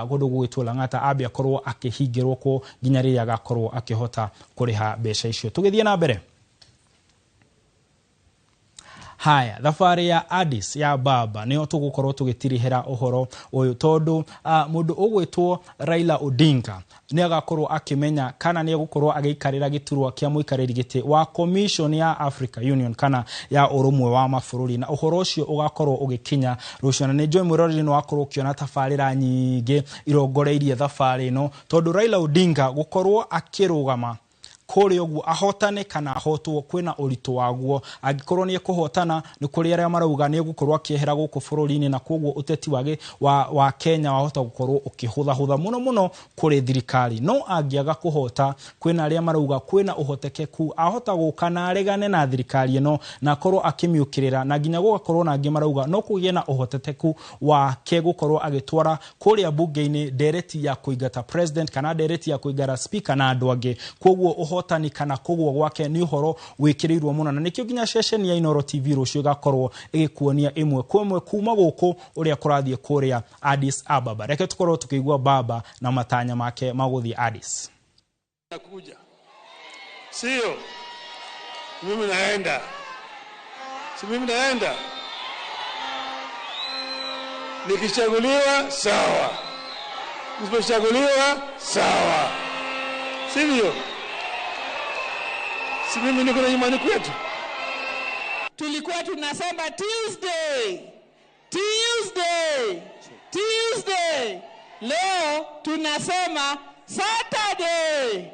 Speaker 11: gundu gwitwo Lang'ata ambe akorwo akihingirwo ko nginya riria agakorwo akihota kuriha mbeca icio. Tugithie na mbere. Haya, thabari ya Addis ya baba niyo tugukorwo tugitirihira uhoro uyu tondu mundu ugwitwo Raila Odinga ni agakorwo akimenya kana ni gukorwo agikarira giturwa kia muikariri giti wa Commission ya Africa Union kana ya urumwe wa mabururi. Na uhoro ucio ugakorwo ugikinya rucio na ni Joy Mwiroreri no akorwo kiona tabarira nyingi irongoreirie thabari no tondu Raila Odinga gukorwo akirugama kuri ogu ahotane kana ahotwo kwina uritu waguo agikorwo ni kuhotana ni kuri aria marauga ni gukorwo akiehera guku bururi-ini na koguo uteti wa Kenya wahota gukorwo ukihutha muno kuri thirikari. No angiaga kuhota kwina aria marauga kwina uhotekeku ahota gukana aregane na thirikari no na korwo akimiukirira na nginya gukorwo na angi marauga no kugie na uhotekeku wa ke gukorwo agitwara kuri bunge-ini dereti ya kuigata president kana dereti ya kuigara speaker na andu angi. Koguo hotani kana kugwo gwake ni uhoro wikirirwo muno na nikio ginya session ya Inooro TV rucio gakorwo igikuonia imwe kwemwe kuma guku uria kurathie kuria Addis Ababa. Reke tukorwo tukigwa baba na matanya make maguthi Addis.
Speaker 14: Nakuja. Sio. Mimi naenda. Si mimi naenda. Nikichaguliwa sawa, nisipochaguliwa sawa, sivyo? Si mimi niko na imani kwetu.
Speaker 3: Tulikuwa tunasema Tuesday. Leo tunasema Saturday.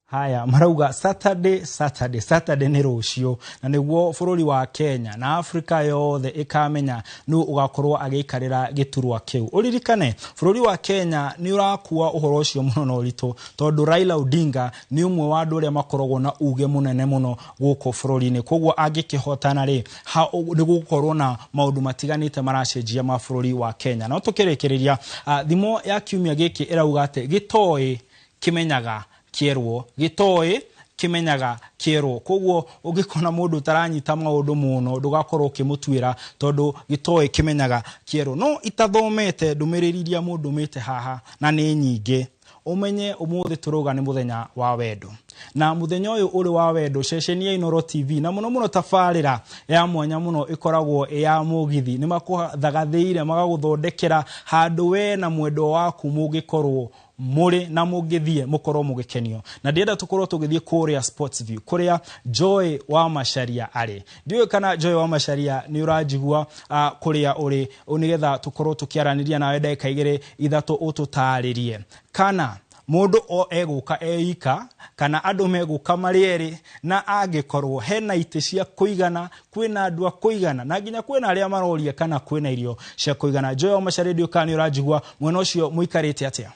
Speaker 11: Haya marauga Saturday ni rucio na niguo bururi wa Kenya na Afrika yothe ikamenya nu ugakorwo agikarira giturwa kiu. Uririkane bururi wa Kenya ni urakuwa uhoro ucio muno no rito tondu Raila Odinga ni umwe wa andu aria makoragwo na uge munene muno guko bururi-ini, koguo angikihotana ri ni gukorwo na maundu matiganite maracenjia mabururi wa Kenya. Na tukirikiria thimo ya kiumia giki irauga ati gitoi kimenyaga kierwo, gitoi kimenyaga kierwo. Koguo ugikona mundu taranyita maundu muno ndugakorwo kimutwira tondu gitoi kimenyaga kierwo. No itathomete ndumiririria mundu mite haha na ni nyinge. Umenye umuthi turuga ni muthenya wa wendo, na muthenya uyu uri wa wendo ceceni ya Inoro TV na muno tafarira ya mwanya muno ikoragwo ya mugithi ni makuthagathire magaguthondekera handu we na mwendo waku mugikorwo muri na mugithie mukorwo mugikenio. Na ndienda tukorwo tugithie kuria Sports View kuria Joy wa Macharia ari. Ndiwe kana Joy wa Macharia ni urajigua kuria uri unigetha tukorwo tukiaraniria nawe ndeka igire ithatu ututaririe kana mundu o eguka eika kana andu meguka marieri na angikorwo hena ite cia kuigana, kwina andu a kuigana na nginya kwina aria maroria kana kwina irio cia kuigana. Joy wa Macharia ndio kana urajigua mwena ucio muikarite atia?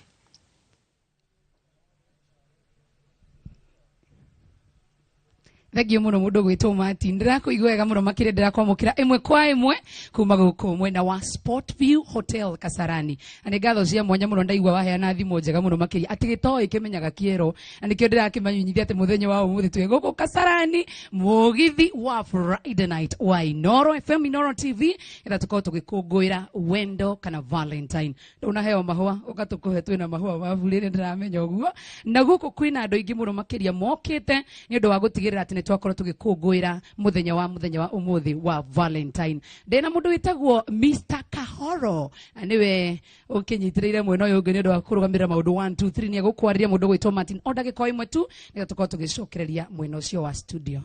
Speaker 5: Thegio muno mundu gwitwo Martin ndirakuigwa wega muno makire ndirakwamukira imwe kwa imwe kuma guku mwena wa Sport View Hotel Kasarani. Ani ngatho cia mwanya muno ndaigwa waheana thimo njega muno makiria ati gitoi kimenyaga kiero. Ani kio ndirakimanyunyithia ati muthenya wa umuthi twi guku Kasarani mugithi wa Friday night wa Inoro FM Inoro TV ira tuko tugikungwira wendo kana Valentine. Ndona heo mahua ukatukuhe twina mahua mavulire ndiramenya uguo. Na guku kwina andu ingi muno makiria mokite ni undu wa gutigirira ati twakorwo tugikungwira muthenya wa umuthi wa Valentine. Ndena mundu witagwo Mr. Kahoro aniwe ukinyitiriire mwena uyu ungi ni undu wa kurugamira maundu 1 2 3 ni agukwarĩria mundu gwitwo Martin o ndagĩka imwe tu ni tukorwo tugicokereria mwena ucio wa studio.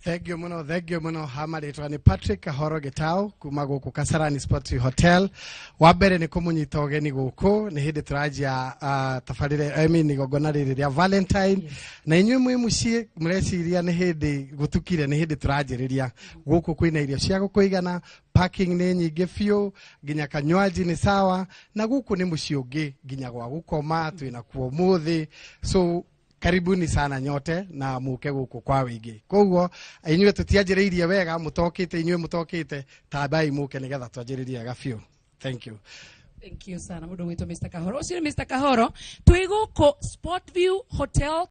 Speaker 23: Thank you muno hamaritwa ni Patrick Kahoro Gitau kuma guku Kasarani Sports Hotel. Wa mbere ni kumunyita ugeni guku ni hindi turajia tafarire ni gogona riri ria Valentine na inyuĩ mwi muciĩ mureciria ni hindi gutukire ni hindi turajiriria guku kwina irio cia gukuigana, parking ni nyingi biũ, nginya kanywaji ni sawa na guku ni muciĩ ungi nginya gwa gukoma twina kuo muthi. So karibuni sana nyote na muke guku kwa wingi. Koguo inyuĩ tutianjĩrĩirie wega mutokite, inyuĩ mutokite tabai muke nigetha twanjĩrĩrie gabiũ. Thank you.
Speaker 5: Thank you sana mundu gwitwo Mr. Kahoro. Ucio Mr. Kahoro twi guku Sport View Hotel